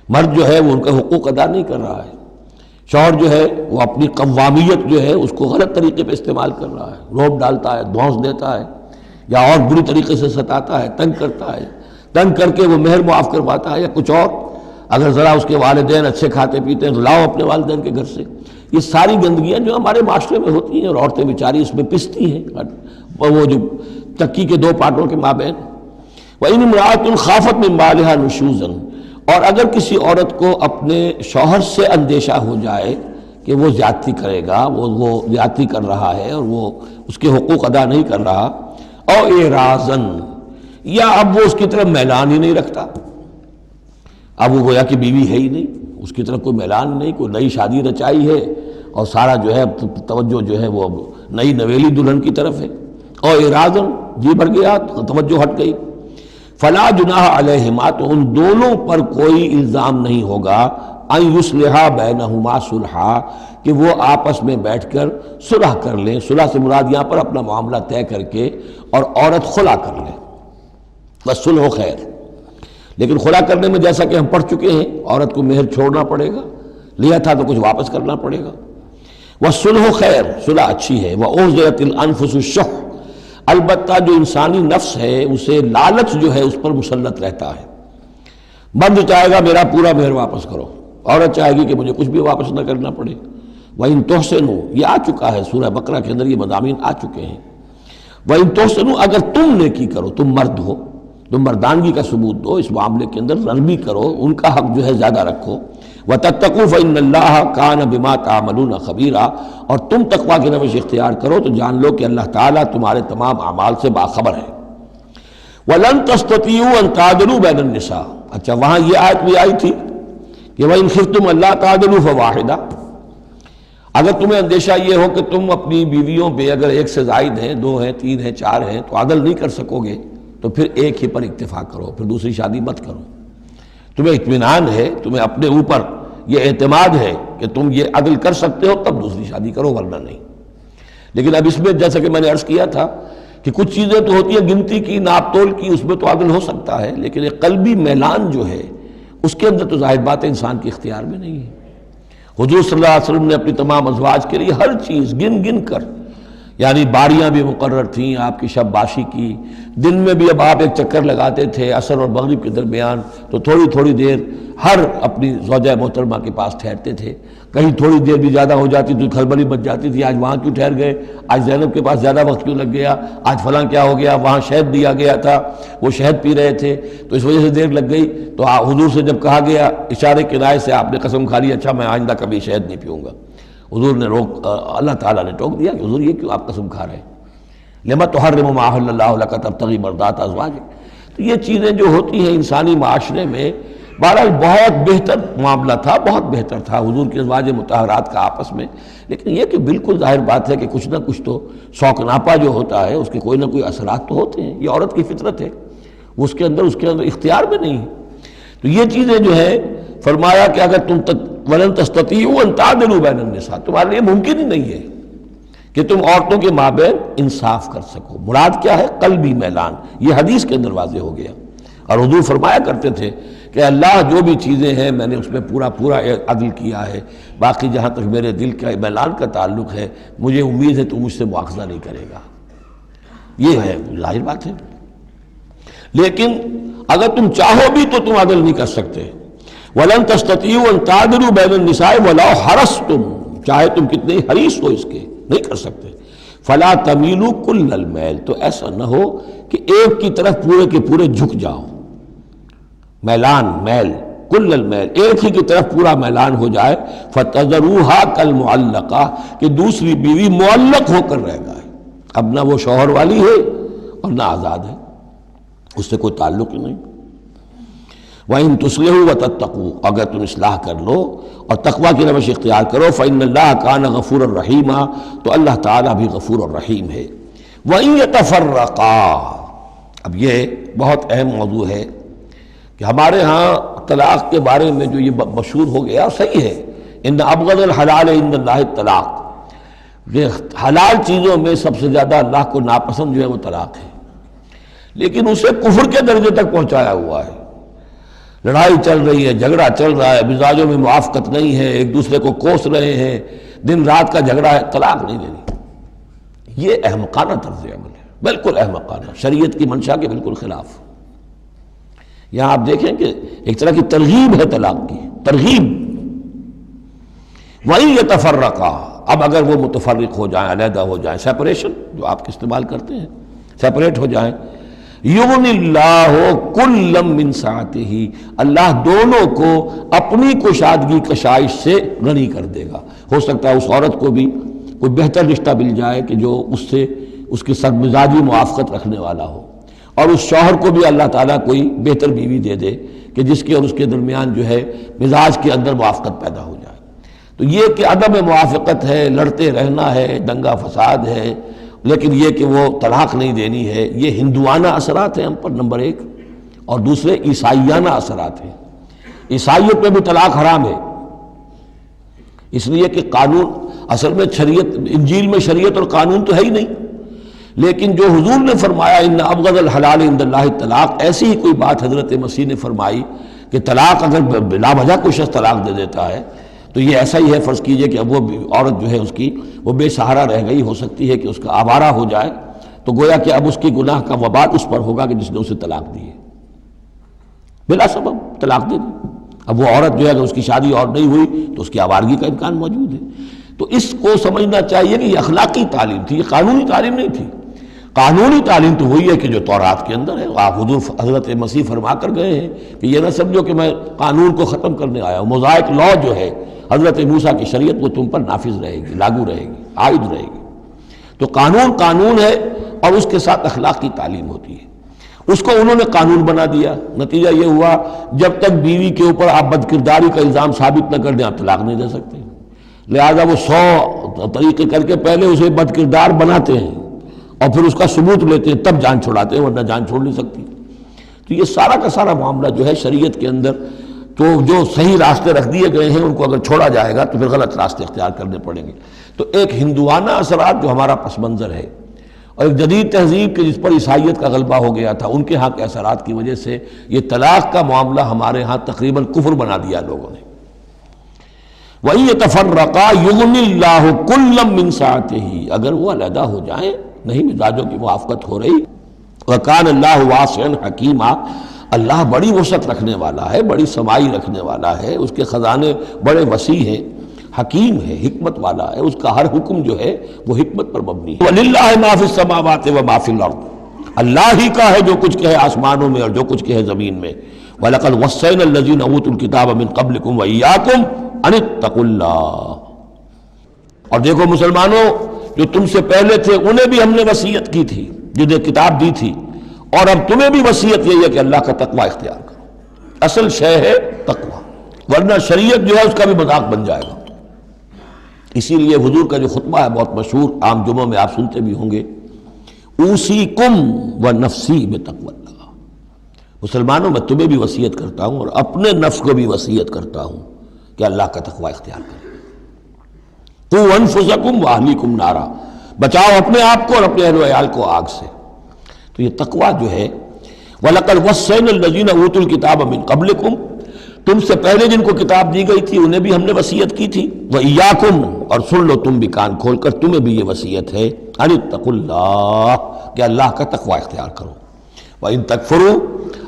مرد جو ہے وہ ان کا حقوق ادا نہیں کر رہا ہے، شوہر جو ہے وہ اپنی قوامیت جو ہے اس کو غلط طریقے پہ استعمال کر رہا ہے، روب ڈالتا ہے، دھونس دیتا ہے، یا اور بری طریقے سے ستاتا ہے، تنگ کرتا ہے، تنگ کر کے وہ مہر معاف کرواتا ہے، یا کچھ اور، اگر ذرا اس کے والدین اچھے کھاتے پیتے ہیں تو لاؤ اپنے والدین کے گھر سے۔ یہ ساری گندگیاں جو ہمارے معاشرے میں ہوتی ہیں، اور عورتیں بیچاری اس میں پستی ہیں، وہ جو چکی کے دو پارٹوں کے مابین۔ وَإِنِ امْرَأَةٌ خَافَتْ مِنْ بَعْلِهَا نُشُوزًا، اور اگر کسی عورت کو اپنے شوہر سے اندیشہ ہو جائے کہ وہ زیادتی کرے گا، وہ زیادتی کر رہا ہے اور وہ اس کے حقوق ادا نہیں کر رہا، او اعراضاً، یا اب وہ اس کی طرف میلان ہی نہیں رکھتا، اب وہ گویا کہ بیوی ہے ہی نہیں، اس کی طرف کوئی میلان نہیں، کوئی نئی شادی رچائی ہے اور سارا جو ہے توجہ جو ہے وہ اب نئی نویلی دلہن کی طرف ہے، اور اعراضاً، جی بھر گیا، توجہ ہٹ گئی، فلا جناح علیہما، تو ان دونوں پر کوئی الزام نہیں ہوگا، ان یصلحا بینہما صلحا، کہ وہ آپس میں بیٹھ کر صلح کر لیں۔ صلح سے مراد یہاں پر اپنا معاملہ طے کر کے اور عورت خلا کر لے، بس صلح و خیر۔ لیکن خلا کرنے میں جیسا کہ ہم پڑھ چکے ہیں، عورت کو مہر چھوڑنا پڑے گا، لیا تھا تو کچھ واپس کرنا پڑے گا۔ والصلح خیر، صلح اچھی ہے۔ وأحضرت الانفس الشح، البتہ جو انسانی نفس ہے اسے لالچ جو ہے اس پر مسلط رہتا ہے، مرد چاہے گا میرا پورا مہر واپس کرو، عورت چاہے گی کہ مجھے کچھ بھی واپس نہ کرنا پڑے۔ وَإِن تُحْسِنُوا، یہ آ چکا ہے سورہ بقرہ کے اندر، یہ مضامین آ چکے ہیں۔ وَإِن تُحْسِنُوا، اگر تم نیکی کرو، تم مرد ہو، تم مردانگی کا ثبوت دو اس معاملے کے اندر، نرمی کرو، ان کا حق جو ہے زیادہ رکھو۔ وَتَتَّقُوا فَإِنَّ اللَّهَ كَانَ بِمَا تَعْمَلُونَ خَبِيرًا، اور تم تقویٰ کی روش اختیار کرو تو جان لو کہ اللہ تعالیٰ تمہارے تمام اعمال سے باخبر ہے۔ وَلَن تَسْتَطِيعُوا أَن تَعْدِلُوا بَيْنَ النِّسَاءِ، اچھا وہاں یہ آیت بھی آئی تھی کہ وَإِنْ خِفْتُمْ أَلَّا تَعْدِلُوا فَوَاحِدَةً، اگر تمہیں اندیشہ یہ ہو کہ تم اپنی بیویوں پہ اگر ایک سے زائد ہیں، دو ہیں، تین ہیں، چار ہیں، تو عدل نہیں کر سکو گے تو پھر ایک ہی پر اکتفا کرو، پھر دوسری شادی مت کرو۔ تمہیں اطمینان ہے، تمہیں اپنے اوپر یہ اعتماد ہے کہ تم یہ عدل کر سکتے ہو تب دوسری شادی کرو، ورنہ نہیں۔ لیکن اب اس میں جیسا کہ میں نے عرض کیا تھا کہ کچھ چیزیں تو ہوتی ہیں گنتی کی، ناپ تول کی، اس میں تو عدل ہو سکتا ہے، لیکن ایک قلبی میلان جو ہے اس کے اندر تو ظاہر بات ہے انسان کے اختیار میں نہیں ہے۔ حضور صلی اللہ علیہ وسلم نے اپنی تمام ازواج کے لیے ہر چیز گن گن کر، یعنی باریاں بھی مقرر تھیں آپ کی شب باشی کی، دن میں بھی اب آپ ایک چکر لگاتے تھے عصر اور مغرب کے درمیان، تو تھوڑی تھوڑی دیر ہر اپنی زوجہ محترمہ کے پاس ٹھہرتے تھے، کہیں تھوڑی دیر بھی زیادہ ہو جاتی تو کھلبلی بچ جاتی تھی، آج وہاں کیوں ٹھہر گئے، آج زینب کے پاس زیادہ وقت کیوں لگ گیا، آج فلاں کیا ہو گیا، وہاں شہد دیا گیا تھا، وہ شہد پی رہے تھے تو اس وجہ سے دیر لگ گئی، تو حضور سے جب کہا گیا اشارے کنائے سے آپ نے قسم کھا لی اچھا میں آئندہ کبھی شہد نہیں پیوں گا، حضور نے اللہ تعالیٰ نے ٹوک دیا کہ حضور یہ کیوں آپ قسم کھا رہے ہیں، لما تحرم ما احل اللہ لک تبتغی مرضات ازواجک۔ تو یہ چیزیں جو ہوتی ہیں انسانی معاشرے میں، بہرحال بہت بہتر معاملہ تھا، بہت بہتر تھا حضور کی ازواج مطہرات کا آپس میں، لیکن یہ کہ بالکل ظاہر بات ہے کہ کچھ نہ کچھ تو شوق ناپا جو ہوتا ہے اس کے کوئی نہ کوئی اثرات تو ہوتے ہیں، یہ عورت کی فطرت ہے، وہ اس کے اندر اختیار میں نہیں ہے۔ تو یہ چیزیں جو ہے فرمایا کہ اگر تم وَلَن تَسْتَطِيعُوا أَن تَعْدِلُوا بَيْنَ النِّسَاءِ، تمہارے لیے ممکن ہی نہیں ہے کہ تم عورتوں کے مابین انصاف کر سکو۔ مراد کیا ہے؟ قلبی میلان، یہ حدیث کے اندر واضح ہو گیا۔ اور حضور فرمایا کرتے تھے کہ اللہ جو بھی چیزیں ہیں میں نے اس میں پورا عدل کیا ہے، باقی جہاں تک میرے دل کا میلان کا تعلق ہے مجھے امید ہے تو مجھ سے مواخذہ نہیں کرے گا، یہ ہے ظاہر بات ہے۔ لیکن اگر تم چاہو بھی تو تم عدل نہیں کر سکتے۔ وَلَن تَسْتَطِيعُوا أَن تَعْدِلُوا بَيْنَ النِّسَاءِ وَلَوْ حَرَصْتُمْ، چاہے تم کتنے حریص ہو اس کے، نہیں کر سکتے۔ فَلَا تَمِيلُوا كُلَّ الْمَيْلِ، تو ایسا نہ ہو کہ ایک کی طرف پورے کے پورے جھک جاؤ، میلان، میل، کل المیل، ایک ہی کی طرف پورا میلان ہو جائے، فَتَذَرُوهَا كَالْمُعَلَّقَةِ کہ دوسری بیوی معلق ہو کر رہ گئے، اب نہ وہ شوہر والی ہے اور نہ آزاد ہے، اس سے کوئی تعلق ہی نہیں۔ وَإِن تُصْلِحُوا وَتَتَّقُوا اگر تم اصلاح کر لو اور تقوی کی روش اختیار کرو، فَإِنَّ اللَّهَ كَانَ غَفُورًا رَحِيمًا تو اللہ تعالیٰ بھی غفور الرحیم ہے۔ وَإِن يَتَفَرَّقَا اب یہ بہت اہم موضوع ہے کہ ہمارے ہاں طلاق کے بارے میں جو یہ مشہور ہو گیا صحیح ہے، ان ابغض الحلال عند اللہ الطلاق، یہ حلال چیزوں میں سب سے زیادہ اللہ کو ناپسند جو ہے وہ طلاق ہے، لیکن اسے کفر کے درجے تک پہنچایا ہوا ہے۔ لڑائی چل رہی ہے، جھگڑا چل رہا ہے، مزاجوں میں موافقت نہیں ہے، ایک دوسرے کو کوس رہے ہیں، دن رات کا جھگڑا ہے، طلاق نہیں دینی، یہ احمقانہ طرز عمل ہے، بالکل احمقانہ، شریعت کی منشا کے بالکل خلاف۔ یہاں آپ دیکھیں کہ ایک طرح کی ترغیب ہے طلاق کی، ترغیب۔ وَإِن يَتَفَرَّقَا اب اگر وہ متفرق ہو جائیں، علیحدہ ہو جائیں، سیپریشن جو آپ استعمال کرتے ہیں، سیپریٹ ہو جائیں، یغنی اللہ کلا من سعتہ اللہ دونوں کو اپنی کشادگی کشائش سے غنی کر دے گا۔ ہو سکتا ہے اس عورت کو بھی کوئی بہتر رشتہ مل جائے کہ جو اس سے اس کے ساتھ مزاجی موافقت رکھنے والا ہو، اور اس شوہر کو بھی اللہ تعالیٰ کوئی بہتر بیوی دے دے کہ جس کے اور اس کے درمیان جو ہے مزاج کے اندر موافقت پیدا ہو جائے۔ تو یہ کہ عدم موافقت ہے، لڑتے رہنا ہے، دنگا فساد ہے، لیکن یہ کہ وہ طلاق نہیں دینی ہے، یہ ہندوانہ اثرات ہیں ہم پر نمبر ایک، اور دوسرے عیسائیانہ اثرات ہیں۔ عیسائیت میں بھی طلاق حرام ہے، اس لیے کہ قانون اصل میں شریعت، انجیل میں شریعت اور قانون تو ہے ہی نہیں، لیکن جو حضور نے فرمایا ان ابغض الحلال عند اللہ الطلاق، ایسی ہی کوئی بات حضرت مسیح نے فرمائی کہ طلاق اگر بلا وجہ کوئی شخص طلاق دے دیتا ہے تو یہ ایسا ہی ہے، فرض کیجئے کہ اب وہ عورت جو ہے اس کی وہ بے سہارا رہ گئی، ہو سکتی ہے کہ اس کا آوارہ ہو جائے، تو گویا کہ اب اس کی گناہ کا وبال اس پر ہوگا کہ جس نے اسے طلاق دی ہے، بلا سبب طلاق دے دی۔ اب وہ عورت جو ہے اگر اس کی شادی اور نہیں ہوئی تو اس کی آوارگی کا امکان موجود ہے۔ تو اس کو سمجھنا چاہیے کہ یہ اخلاقی تعلیم تھی، یہ قانونی تعلیم نہیں تھی۔ قانونی تعلیم تو وہی ہے کہ جو تورات کے اندر ہے، آپ حضور حضرت مسیح فرما کر گئے ہیں کہ یہ نہ سمجھو کہ میں قانون کو ختم کرنے آیا ہوں، موزائک لا جو ہے حضرت موسیٰ کی شریعت وہ تم پر نافذ رہے گی، لاگو رہے گی، عائد رہے گی۔ تو قانون قانون ہے اور اس کے ساتھ اخلاق کی تعلیم ہوتی ہے، اس کو انہوں نے قانون بنا دیا، نتیجہ یہ ہوا جب تک بیوی کے اوپر آپ بدکرداری کا الزام ثابت نہ کر دیں آپ طلاق نہیں دے سکتے، لہذا وہ 100 طریقے کر کے پہلے اسے بدکردار بناتے ہیں اور پھر اس کا ثبوت لیتے ہیں، تب جان چھڑاتے ہیں، ورنہ جان چھوڑ نہیں سکتی۔ تو یہ سارا کا سارا معاملہ جو ہے شریعت کے اندر تو جو صحیح راستے رکھ دیے گئے ہیں ان کو اگر چھوڑا جائے گا تو پھر غلط راستے اختیار کرنے پڑیں گے۔ تو ایک ہندوانہ اثرات جو ہمارا پس منظر ہے، اور ایک جدید تہذیب کے جس پر عیسائیت کا غلبہ ہو گیا تھا، ان کے ہاں کے اثرات کی وجہ سے یہ طلاق کا معاملہ ہمارے ہاں تقریباً کفر بنا دیا لوگوں نے۔ وَإِن يَتَفَرَّقَا يُغْنِ اللَّهُ كُلًّا مِّن سَعَتِهِ اگر وہ علیحدہ ہو جائیں، نہیں مزاجوں کی موافقت ہو رہی، وَكَانَ اللَّهُ وَاسِعًا حَكِيمًا اللہ بڑی وسعت رکھنے والا ہے، بڑی سمائی رکھنے والا ہے، اس کے خزانے بڑے وسیع ہیں، حکیم ہے، حکمت والا ہے، اس کا ہر حکم جو ہے وہ حکمت پر مبنی ہے۔ وَلِلَّهِ مَا فِي السَّمَاوَاتِ وَمَا فِي الْأَرْضِ اللہ ہی کا ہے جو کچھ کہ ہے آسمانوں میں اور جو کچھ کہ ہے زمین میں۔ وَلَقَدْ وَصَّيْنَا الَّذِينَ أُوتُوا الْكِتَابَ مِن قَبْلِكُمْ وَإِيَّاكُمْ أَنِ اتَّقُوا اللَّهَ اور دیکھو مسلمانوں جو تم سے پہلے تھے انہیں بھی ہم نے وصیت کی تھی، جنہیں کتاب دی تھی، اور اب تمہیں بھی وصیت یہی ہے کہ اللہ کا تقوی اختیار کرو، اصل شے ہے تقوی، ورنہ شریعت جو ہے اس کا بھی مذاق بن جائے گا۔ اسی لیے حضور کا جو خطبہ ہے بہت مشہور، عام جمعوں میں آپ سنتے بھی ہوں گے، اوصیکم ونفسی بتقوی اللہ، مسلمانوں میں تمہیں بھی وصیت کرتا ہوں اور اپنے نفس کو بھی وصیت کرتا ہوں کہ اللہ کا تقوی اختیار کریں۔ قوا انفسکم واہلیکم نارا، بچاؤ اپنے آپ کو اور اپنے اہل و عیال کو آگ سے۔ تو یہ تقوی جو ہے، وَلَقَدْ وَصَّيْنَا الَّذِينَ أُوتُوا الْكِتَابَ مِن قَبْلِكُمْ تم سے پہلے جن کو کتاب دی گئی تھی انہیں بھی ہم نے وصیت کی تھی، وَإِيَّاكُمْ اور سن لو تم بھی کان کھول کر، تمہیں بھی یہ وصیت ہے، أَنِ اتَّقُوا اللَّهَ کہ اللہ کا تقوی اختیار کرو۔ وَإِن تَكْفُرُوا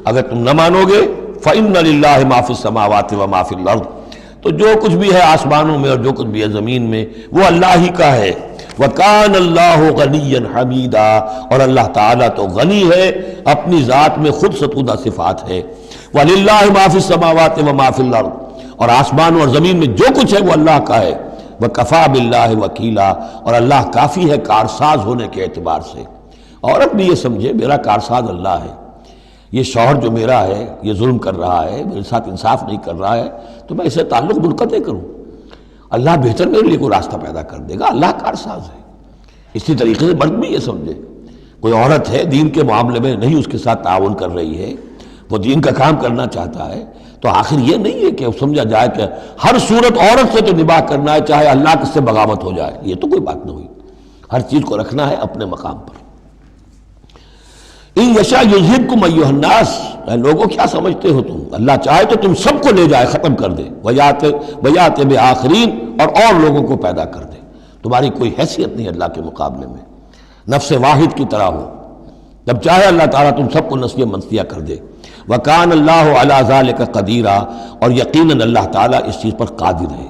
اگر تم نہ مانو گے، فَإِنَّ لِلَّهِ مَا فِي السَّمَاوَاتِ وَمَا فِي الْأَرْضِ تو جو کچھ بھی ہے آسمانوں میں اور جو کچھ بھی ہے زمین میں وہ اللہ ہی کا ہے۔ وَكَانَ اللَّهُ غَنِيًّا حَمِيدًا اور اللہ تعالیٰ تو غنی ہے، اپنی ذات میں خود ستودہ صفات ہے۔ وَلِلَّهِ مَا فِي السَّمَاوَاتِ وَمَا فِي الْأَرْضِ، اور آسمان اور زمین میں جو کچھ ہے وہ اللہ کا ہے، وَكَفَى بِاللَّهِ وَكِيلًا، اور اللہ کافی ہے کارساز ہونے کے اعتبار سے۔ عورت بھی یہ سمجھے میرا کارساز اللہ ہے، یہ شوہر جو میرا ہے یہ ظلم کر رہا ہے، میرے ساتھ انصاف نہیں کر رہا ہے، تو میں اسے تعلق منقطع کروں، اللہ بہتر میرے لیے کوئی راستہ پیدا کر دے گا، اللہ کارساز ہے۔ اسی طریقے سے مرد بھی یہ سمجھے، کوئی عورت ہے دین کے معاملے میں نہیں اس کے ساتھ تعاون کر رہی ہے، وہ دین کا کام کرنا چاہتا ہے، تو آخر یہ نہیں ہے کہ سمجھا جائے کہ ہر صورت عورت سے تو نباہ کرنا ہے چاہے اللہ کس سے بغاوت ہو جائے، یہ تو کوئی بات نہ ہوئی، ہر چیز کو رکھنا ہے اپنے مقام پر۔ ان یشاء یذہبکم ایھا الناس، اے لوگوں کیا سمجھتے ہو تم، اللہ چاہے تو تم سب کو لے جائے، ختم کر دے، ویات بآخرین، اور لوگوں کو پیدا کر دے، تمہاری کوئی حیثیت نہیں اللہ کے مقابلے میں، نفس واحد کی طرح ہو، جب چاہے اللہ تعالیٰ تم سب کو نسیہ منسیہ کر دے۔ وَكَانَ اللَّهُ عَلَى ذَلِكَ قَدِيرًا، اور یقیناً اللہ تعالیٰ اس چیز پر قادر ہے۔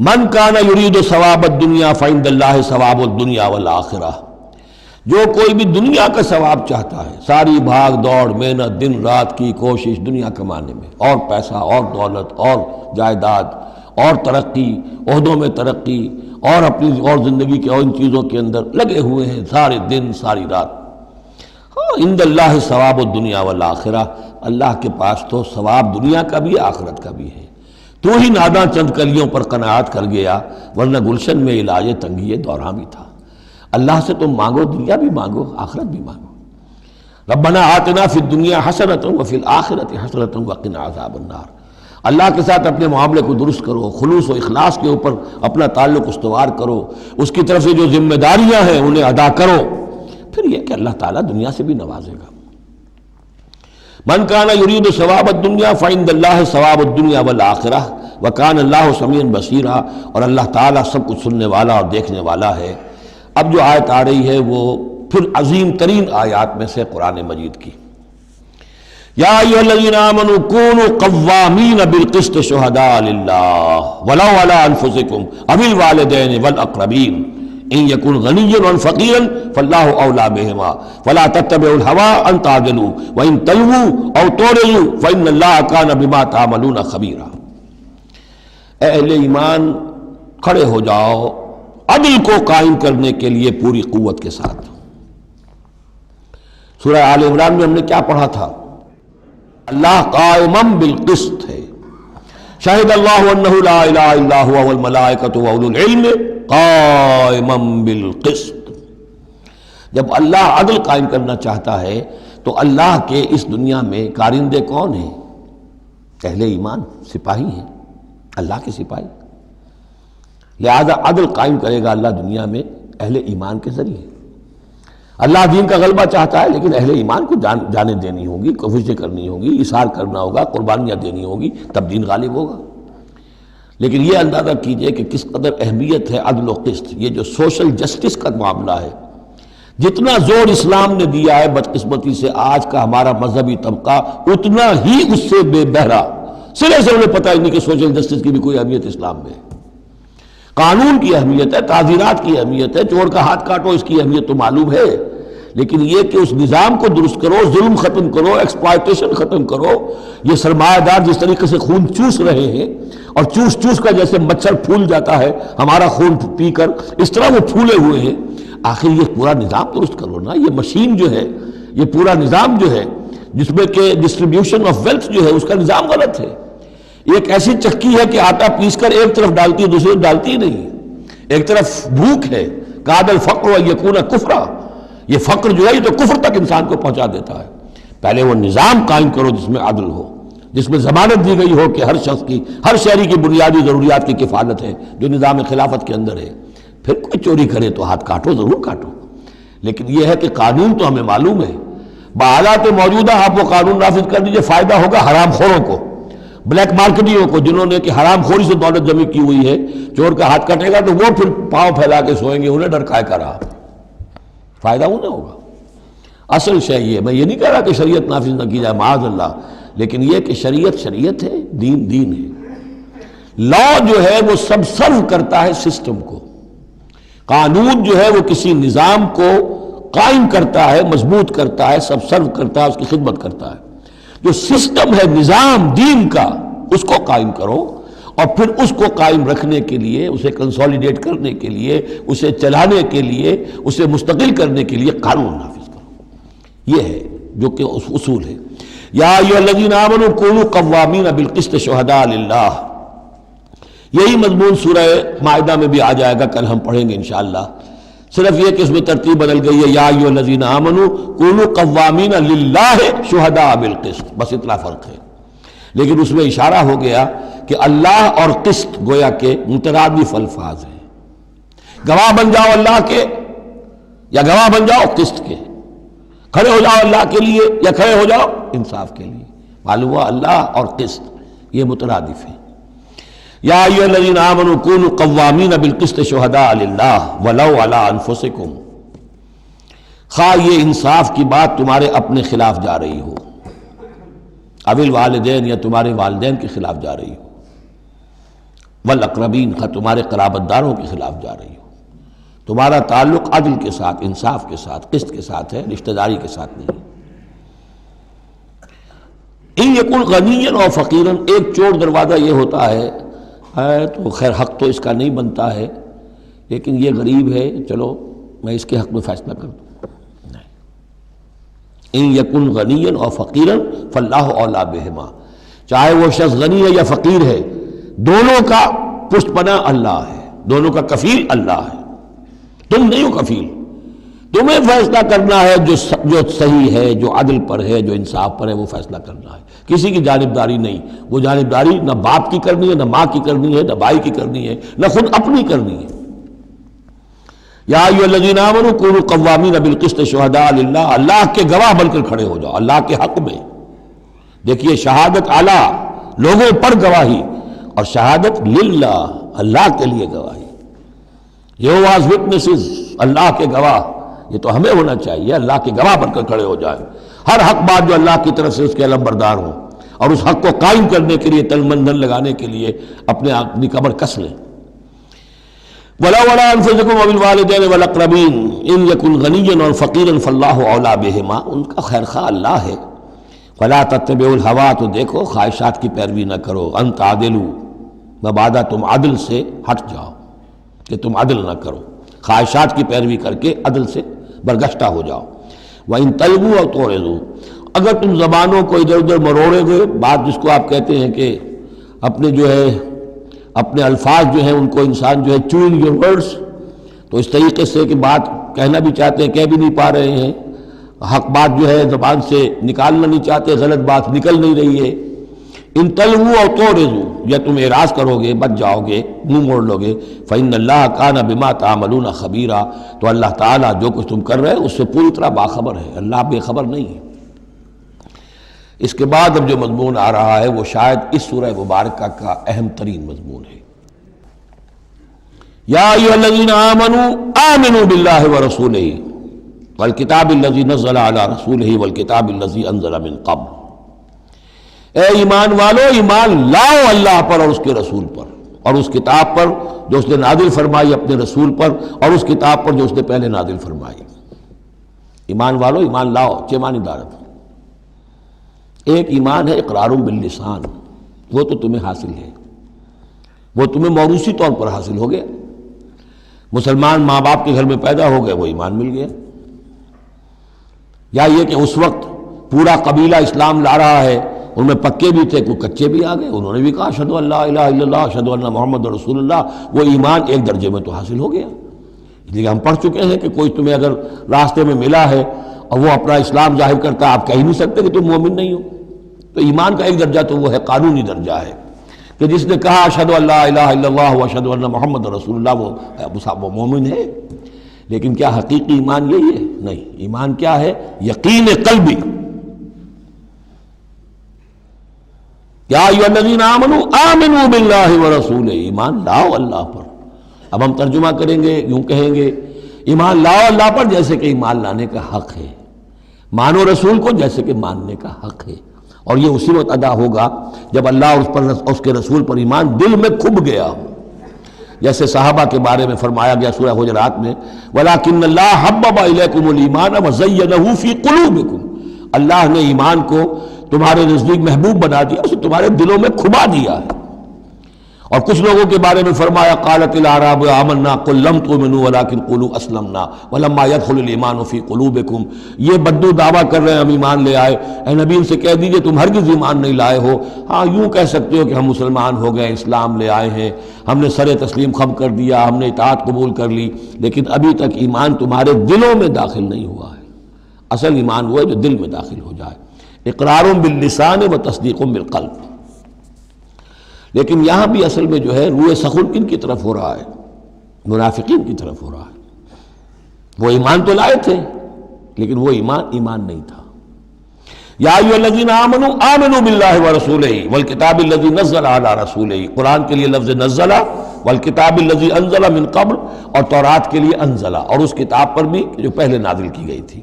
مَنْ كَانَ يُرِيدُ ثَوَابَ الدُّنْيَا فَعِندَ اللَّهِ ثَوَابُ الدُّنْيَا وَالْآخِرَةِ، جو کوئی بھی دنیا کا ثواب چاہتا ہے، ساری بھاگ دوڑ محنت دن رات کی کوشش دنیا کمانے میں، اور پیسہ اور دولت اور جائیداد اور ترقی، عہدوں میں ترقی، اور اپنی اور زندگی کے اور ان چیزوں کے اندر لگے ہوئے ہیں سارے دن ساری رات، عند اللہ ثواب الدنیا والآخرہ، اللہ کے پاس تو ثواب دنیا کا بھی آخرت کا بھی ہے۔ تو ہی ناداں چند کلیوں پر قناعت کر گیا، ورنہ گلشن میں علاج تنگی دوران بھی تھا۔ اللہ سے تم مانگو، دنیا بھی مانگو آخرت بھی مانگو۔ ربنا آتنا فی الدنیا حسنۃ وفی الآخرۃ حسنۃ وقنا عذاب النار، اللہ کے ساتھ اپنے معاملے کو درست کرو، خلوص و اخلاص کے اوپر اپنا تعلق استوار کرو، اس کی طرف سے جو ذمہ داریاں ہیں انہیں ادا کرو، پھر یہ کہ اللہ تعالیٰ دنیا سے بھی نوازے گا۔ من کان یرید ثواب الدنیا فعند اللہ ثواب الدنیا والآخرہ وکان اللہ سمیعا بصیرا، اور اللہ تعالیٰ سب کچھ سننے والا اور دیکھنے والا ہے۔ اب جو آیت آ رہی ہے وہ پھر عظیم ترین آیات میں سے قرآن مجید کی، یا ایھا الذین آمنوا کونوا قوامین بالقسط شہداء للہ ولو علی انفسکم او الوالدین والاقربین ان یکن غنیا و فقیرا فاللہ اولی بہما فلا تتبعوا الہوی ان تعدلوا وان تلووا او تعرضوا فان اللہ کان بما تعملون خبیرا۔ اے اہل ایمان کھڑے ہو جاؤ عدل کو قائم کرنے کے لیے پوری قوت کے ساتھ۔ سورہ آل عمران میں ہم نے کیا پڑھا تھا؟ اللہ قائما بالقسط ہے، شہد اللہ انہ لا الہ الا هو والملائکۃ واولو العلم قائما بالقسط۔ جب اللہ عدل قائم کرنا چاہتا ہے تو اللہ کے اس دنیا میں کارندے کون ہیں؟ اہل ایمان، سپاہی ہیں، اللہ کے سپاہی، لہذا عدل قائم کرے گا اللہ دنیا میں اہل ایمان کے ذریعے۔ اللہ دین کا غلبہ چاہتا ہے لیکن اہل ایمان کو جانیں دینی ہوگی، کوششیں کرنی ہوگی، اثار کرنا ہوگا، قربانیاں دینی ہوگی، تب دین غالب ہوگا۔ لیکن یہ اندازہ کیجئے کہ کس قدر اہمیت ہے عدل و قسط، یہ جو سوشل جسٹس کا معاملہ ہے، جتنا زور اسلام نے دیا ہے بدقسمتی سے آج کا ہمارا مذہبی طبقہ اتنا ہی اس سے بے بہرا، سرے سے انہیں پتہ ہی نہیں کہ سوشل جسٹس کی بھی کوئی اہمیت اسلام میں ہے۔ قانون کی اہمیت ہے، تعزیرات کی اہمیت ہے، چور کا ہاتھ کاٹو اس کی اہمیت تو معلوم ہے، لیکن یہ کہ اس نظام کو درست کرو، ظلم ختم کرو، ایکسپلائٹیشن ختم کرو، یہ سرمایہ دار جس طریقے سے خون چوس رہے ہیں اور چوس چوس کا جیسے مچھر پھول جاتا ہے ہمارا خون پی کر، اس طرح وہ پھولے ہوئے ہیں، آخر یہ پورا نظام درست کرو نا۔ یہ مشین جو ہے، یہ پورا نظام جو ہے جس میں کہ ڈسٹریبیوشن آف ویلتھ جو ہے اس کا نظام غلط ہے۔ ایک ایسی چکی ہے کہ آٹا پیس کر ایک طرف ڈالتی ہے دوسری طرف ڈالتی ہی نہیں، ایک طرف بھوک ہے، کاد الفقر و یکون کفرا، یہ فقر جو ہے یہ تو کفر تک انسان کو پہنچا دیتا ہے۔ پہلے وہ نظام قائم کرو جس میں عدل ہو، جس میں ضمانت دی گئی ہو کہ ہر شخص کی، ہر شہری کی بنیادی ضروریات کی کفالت ہے جو نظام خلافت کے اندر ہے۔ پھر کوئی چوری کرے تو ہاتھ کاٹو، ضرور کاٹو، لیکن یہ ہے کہ قانون تو ہمیں معلوم ہے، بحالات موجودہ آپ وہ قانون نافذ کر دیجئے، فائدہ ہوگا حرام خوروں کو، بلیک مارکیٹیوں کو، جنہوں نے کہ حرام خوری سے دولت جمع کی ہوئی ہے۔ چور کا ہاتھ کٹے گا تو وہ پھر پاؤں پھیلا کے سوئیں گے، انہیں ڈر کائے کا رہا، فائدہ انہیں ہوگا۔ اصل شے یہ، میں یہ نہیں کہہ رہا کہ شریعت نافذ نہ کی جائے معاذ اللہ، لیکن یہ کہ شریعت شریعت ہے، دین دین ہے۔ لا جو ہے وہ سب سرو کرتا ہے سسٹم کو، قانون جو ہے وہ کسی نظام کو قائم کرتا ہے، مضبوط کرتا ہے، سب سرو کرتا ہے، اس کی خدمت کرتا ہے۔ جو سسٹم ہے نظام دین کا اس کو قائم کرو، اور پھر اس کو قائم رکھنے کے لیے، اسے کنسولیڈیٹ کرنے کے لیے، اسے چلانے کے لیے، اسے مستقل کرنے کے لیے قانون نافذ کرو۔ یہ ہے جو کہ اصول ہے۔ یا ایھا الذین آمنوا کونوا قوامین بالقسط شہداء للہ، یہی مضمون سورہ مائدہ میں بھی آ جائے گا، کل ہم پڑھیں گے انشاءاللہ۔ صرف یہ کہ اس میں ترتیب بدل گئی ہے، یا ایھا الذین آمنوا کونوا قوامین للہ شہداء بالقسط، بس اتنا فرق ہے۔ لیکن اس میں اشارہ ہو گیا کہ اللہ اور قسط گویا کہ مترادف الفاظ ہیں۔ گواہ بن جاؤ اللہ کے، یا گواہ بن جاؤ قسط کے، کھڑے ہو جاؤ اللہ کے لیے یا کھڑے ہو جاؤ انصاف کے لیے۔ معلوم ہوا اللہ اور قسط یہ مترادف ہے۔ یا ایھا الذین آمنوا کونوا قوامین بالقسط شہداء للہ ولو علی انفسکم، خواہ یہ انصاف کی بات تمہارے اپنے خلاف جا رہی ہو، اوی الوالدین یا تمہارے والدین کے خلاف جا رہی ہو، والاقربین خواہ تمہارے قرابت داروں کے خلاف جا رہی ہو۔ تمہارا تعلق عدل کے ساتھ، انصاف کے ساتھ، قسط کے ساتھ ہے، رشتہ داری کے ساتھ نہیں۔ ان یکن غنیا اور فقیرا، ایک چور دروازہ یہ ہوتا ہے تو خیر حق تو اس کا نہیں بنتا ہے، لیکن یہ غریب ہے، چلو میں اس کے حق میں فیصلہ کر دوں۔ ان یکن غنیا اور فقیرا فاللہ اولیٰ بہما، چاہے وہ شخص غنی ہے یا فقیر ہے، دونوں کا پشت پناہ اللہ ہے، دونوں کا کفیل اللہ ہے، تم نہیں ہو کفیل۔ تمہیں فیصلہ کرنا ہے جو صحیح ہے، جو عدل پر ہے، جو انصاف پر ہے، وہ فیصلہ کرنا ہے، کسی کی جانبداری نہیں۔ وہ جانبداری نہ باپ کی کرنی ہے، نہ ماں کی کرنی ہے، نہ بھائی کی کرنی ہے، نہ خود اپنی کرنی ہے۔ یا ایھا الذین آمنوا کونوا قوامین بالقسط شہداء للہ، اللہ کے گواہ بن کر کھڑے ہو جاؤ اللہ کے حق میں۔ دیکھیے شہادت اعلیٰ، لوگوں پر گواہی، اور شہادت للہ، اللہ کے لیے گواہی۔ یہوہاز وٹنسز، اللہ کے گواہ، یہ تو ہمیں ہونا چاہیے، اللہ کے گواہ بن کر کھڑے ہو جائیں، ہر حق بات جو اللہ کی طرف سے اس کے علم بردار ہوں، اور اس حق کو قائم کرنے کے لیے تن من دھن لگانے کے لیے اپنی کمر کس لیں۔ وَلَوْ عَلَىٰ أَنفُسِكُمْ وَبِالْوَالِدَيْنِ وَالْأَقْرَبِينَ إِنْ يَكُنْ غَنِيًّا أَوْ فَقِيرًا فَاللَّهُ أَوْلَىٰ بِهِمَا، ان کا خیر خواہ اللہ ہے۔ فَلَا تَتَّبِعُوا الْهَوَىٰ، تو دیکھو خواہشات کی پیروی نہ کرو، أَن تَعْدِلُوا، مبادا تم عدل سے ہٹ جاؤ، کہ تم عدل نہ کرو، خواہشات کی پیروی کر کے عدل سے برگشتہ ہو جاؤ۔ وَإِن تَلْوُوا أَوْ تُعْرِضُوا، اگر تم زبانوں کو ادھر ادھر مروڑے گے، بات جس کو آپ کہتے ہیں کہ اپنے جو ہے اپنے الفاظ جو ہیں ان کو انسان جو ہے چوئنگ یور ورڈز، تو اس طریقے سے کہ بات کہنا بھی چاہتے ہیں کہہ بھی نہیں پا رہے ہیں، حق بات جو ہے زبان سے نکالنا نہیں چاہتے، غلط بات نکل نہیں رہی ہے۔ ان تلووا او تعرضوا، یا تم اعراض کرو گے، بچ جاؤ گے، منہ موڑ لو گے، فإن اللہ کان بما تعملون خبیرا، تو اللہ تعالیٰ جو کچھ تم کر رہے ہیں اس سے پوری طرح باخبر ہے، اللہ بے خبر نہیں ہے۔ اس کے بعد اب جو مضمون آ رہا ہے وہ شاید اس سورہ مبارکہ کا اہم ترین مضمون ہے۔ یا ایھا الذین آمنوا آمنوا باللہ ورسولہ والکتاب الذی نزل علی رسولہ والکتاب الذی انزل من قبل، اے ایمان والو، ایمان لاؤ اللہ پر اور اس کے رسول پر، اور اس کتاب پر جو اس نے نازل فرمائی اپنے رسول پر، اور اس کتاب پر جو اس نے پہلے نازل فرمائی۔ ایمان والو، ایمان لاؤ، چھ معنی دارت۔ ایک ایمان ہے اقرار باللسان، وہ تو تمہیں حاصل ہے، وہ تمہیں موروثی طور پر حاصل ہو گیا، مسلمان ماں باپ کے گھر میں پیدا ہو گئے، وہ ایمان مل گیا۔ یا یہ کہ اس وقت پورا قبیلہ اسلام لا رہا ہے، ان میں پکے بھی تھے، کوئی کچے بھی آ گئے، انہوں نے بھی کہا اشہد ان لا الہ الا اللہ اشہد ان محمد رسول اللہ، وہ ایمان ایک درجے میں تو حاصل ہو گیا۔ اس لیے ہم پڑھ چکے ہیں کہ کوئی تمہیں اگر راستے میں ملا ہے اور وہ اپنا اسلام ظاہر کرتا ہے، آپ کہہ نہیں سکتے کہ تم مومن نہیں ہو۔ تو ایمان کا ایک درجہ تو وہ ہے، قانونی درجہ ہے، کہ جس نے کہا اشہد ان لا الہ الا اللہ واشہد ان محمد رسول اللہ، وہ مومن ہے۔ لیکن کیا حقیقی ایمان یہی ہے؟ نہیں، ایمان کیا ہے؟ یقین قلبی۔ یا ایھا الذین آمنوا آمنوا باللہ ورسولہ، ایمان لاؤ اللہ پر۔ اب ہم ترجمہ کریں گے، یوں کہیں گے ایمان لاؤ اللہ پر جیسے کہ ایمان لانے کا حق ہے، مانو رسول کو جیسے کہ ماننے کا حق ہے، اور یہ اسی وقت ادا ہوگا جب اللہ اور اس کے رسول پر ایمان دل میں کھب گیا ہو، جیسے صحابہ کے بارے میں فرمایا گیا سورہ حجرات میں وَلَٰكِنَّ اللَّهَ حَبَّبَ إِلَيْكُمُ الْإِيمَانَ وَزَيَّنَهُ فِي قُلُوبِكُمْ، اللہ نے ایمان کو تمہارے نزدیک محبوب بنا دیا، اسے تمہارے دلوں میں کھبا دیا ہے۔ اور کچھ لوگوں کے بارے میں فرمایا قالت الاعراب آمنا قل لم تؤمنوا ولكن قولوا اسلمنا ولما يدخل الايمان في قلوبكم، یہ بدو دعویٰ کر رہے ہیں ہم ایمان لے آئے۔ اے نبی ان سے کہہ دیجئے تم ہرگز ایمان نہیں لائے ہو، ہاں یوں کہہ سکتے ہو کہ ہم مسلمان ہو گئے، اسلام لے آئے ہیں، ہم نے سر تسلیم خم کر دیا، ہم نے اطاعت قبول کر لی، لیکن ابھی تک ایمان تمہارے دلوں میں داخل نہیں ہوا ہے۔ اصل ایمان وہ ہے جو دل میں داخل ہو جائے، اقرار باللسان و تصدیق بالقلب۔ لیکن یہاں بھی اصل میں جو ہے روئے سخن کن کی طرف ہو رہا ہے؟ منافقین کی طرف ہو رہا ہے۔ وہ ایمان تو لائے تھے لیکن وہ ایمان نہیں تھا۔ یا ایھا الذین آمنوا آمنوا باللہ ورسولہ والکتاب الذی نزل علی رسولہ، قرآن کے لیے لفظ نزل، والکتاب الذی انزل من قبل، اور تورات کے لیے انزل، اور اس کتاب پر بھی جو پہلے نازل کی گئی تھی۔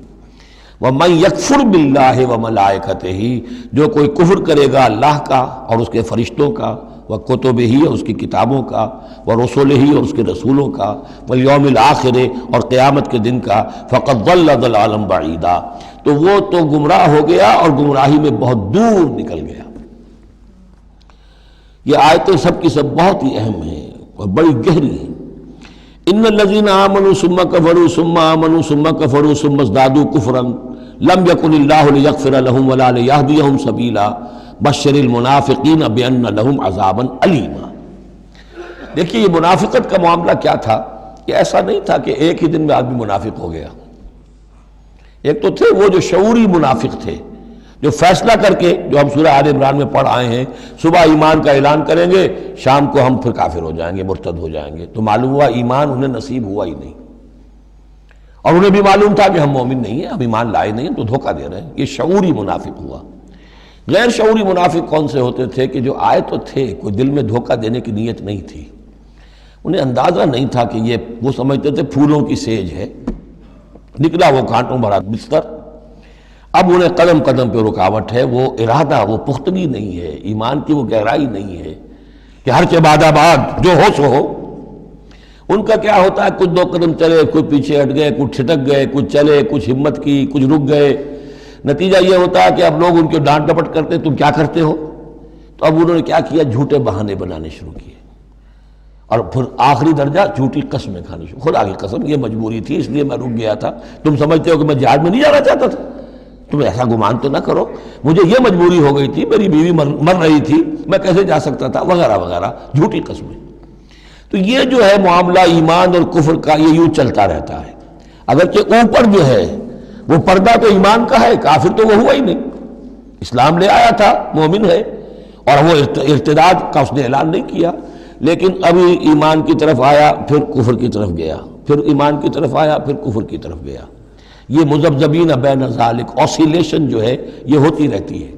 وَمَن يَكْفُرْ بِاللَّهِ وَمَلَائِكَتِهِ، جو کوئی کفر کرے گا اللہ کا اور اس کے فرشتوں کا، وَكُتُبِهِ اور اس کی کتابوں کا، وَرُسُلِهِ اور اس کے رسولوں کا، وَالْيَوْمِ الْآخِرِ اور قیامت کے دن کا، فَقَدْ ضَلَّ ضَلَالًا بَعِيدًا، تو وہ تو گمراہ ہو گیا اور گمراہی میں بہت دور نکل گیا۔ یہ آیتیں سب کی سب بہت ہی اہم ہیں اور بڑی گہری ہیں۔ ان الذین آمنوا ثم کفروا ثم آمنوا ثم کفروا ثم ازدادوا کفرا لم یکن اللہ لیغفر لهم ولا لیہدیہم سبیلا بشر المنافقین بان لهم عذابا الیما۔ دیکھیے یہ منافقت کا معاملہ کیا تھا؟ یہ ایسا نہیں تھا کہ ایک ہی دن میں آدمی منافق ہو گیا۔ ایک تو تھے وہ جو شعوری منافق تھے، جو فیصلہ کر کے، جو ہم سورہ آل عمران میں پڑھ آئے ہیں، صبح ایمان کا اعلان کریں گے، شام کو ہم پھر کافر ہو جائیں گے، مرتد ہو جائیں گے، تو معلوم ہوا ایمان انہیں نصیب ہوا ہی نہیں، اور انہیں بھی معلوم تھا کہ ہم مومن نہیں ہیں، ہم ایمان لائے نہیں ہیں، تو دھوکہ دے رہے ہیں۔ یہ شعوری منافق ہوا۔ غیر شعوری منافق کون سے ہوتے تھے؟ کہ جو آئے تو تھے، کوئی دل میں دھوکہ دینے کی نیت نہیں تھی، انہیں اندازہ نہیں تھا کہ یہ، وہ سمجھتے تھے پھولوں کی سیج ہے، نکلا وہ کانٹوں بھرا بستر۔ اب انہیں قدم قدم پہ رکاوٹ ہے، وہ ارادہ، وہ پختگی نہیں ہے، ایمان کی وہ گہرائی نہیں ہے کہ ہر کے بعد آباد جو ہو سو ہو۔ ان کا کیا ہوتا ہے، کچھ دو قدم چلے، کچھ پیچھے ہٹ گئے، کچھ چھٹک گئے، کچھ چلے، کچھ ہمت کی، کچھ رک گئے۔ نتیجہ یہ ہوتا ہے کہ اب لوگ ان کے ڈانٹ ڈپٹ کرتے تم کیا کرتے ہو، تو اب انہوں نے کیا کیا، جھوٹے بہانے بنانے شروع کیے، اور پھر آخری درجہ جھوٹی قسمیں کھانی شروع۔ خدا کی قسم یہ مجبوری تھی، اس لیے میں رک گیا تھا، تم سمجھتے ہو کہ میں جہاد میں نہیں جانا چاہتا تھا، تم ایسا گمان تو نہ کرو، مجھے یہ مجبوری ہو گئی تھی، میری بیوی مر رہی تھی، میں کیسے جا سکتا تھا، وغیرہ وغیرہ، جھوٹی قسمیں۔ تو یہ جو ہے معاملہ ایمان اور کفر کا، یہ یوں چلتا رہتا ہے۔ اگرچہ اوپر جو ہے وہ پردہ تو ایمان کا ہے، کافر تو وہ ہوا ہی نہیں، اسلام لے آیا تھا، مومن ہے، اور وہ ارتداد کا اس نے اعلان نہیں کیا، لیکن ابھی ایمان کی طرف آیا پھر کفر کی طرف گیا، پھر ایمان کی طرف آیا پھر کفر کی طرف گیا۔ یہ مذبذبین بین ذالک، اوسیلیشن جو ہے یہ ہوتی رہتی ہے۔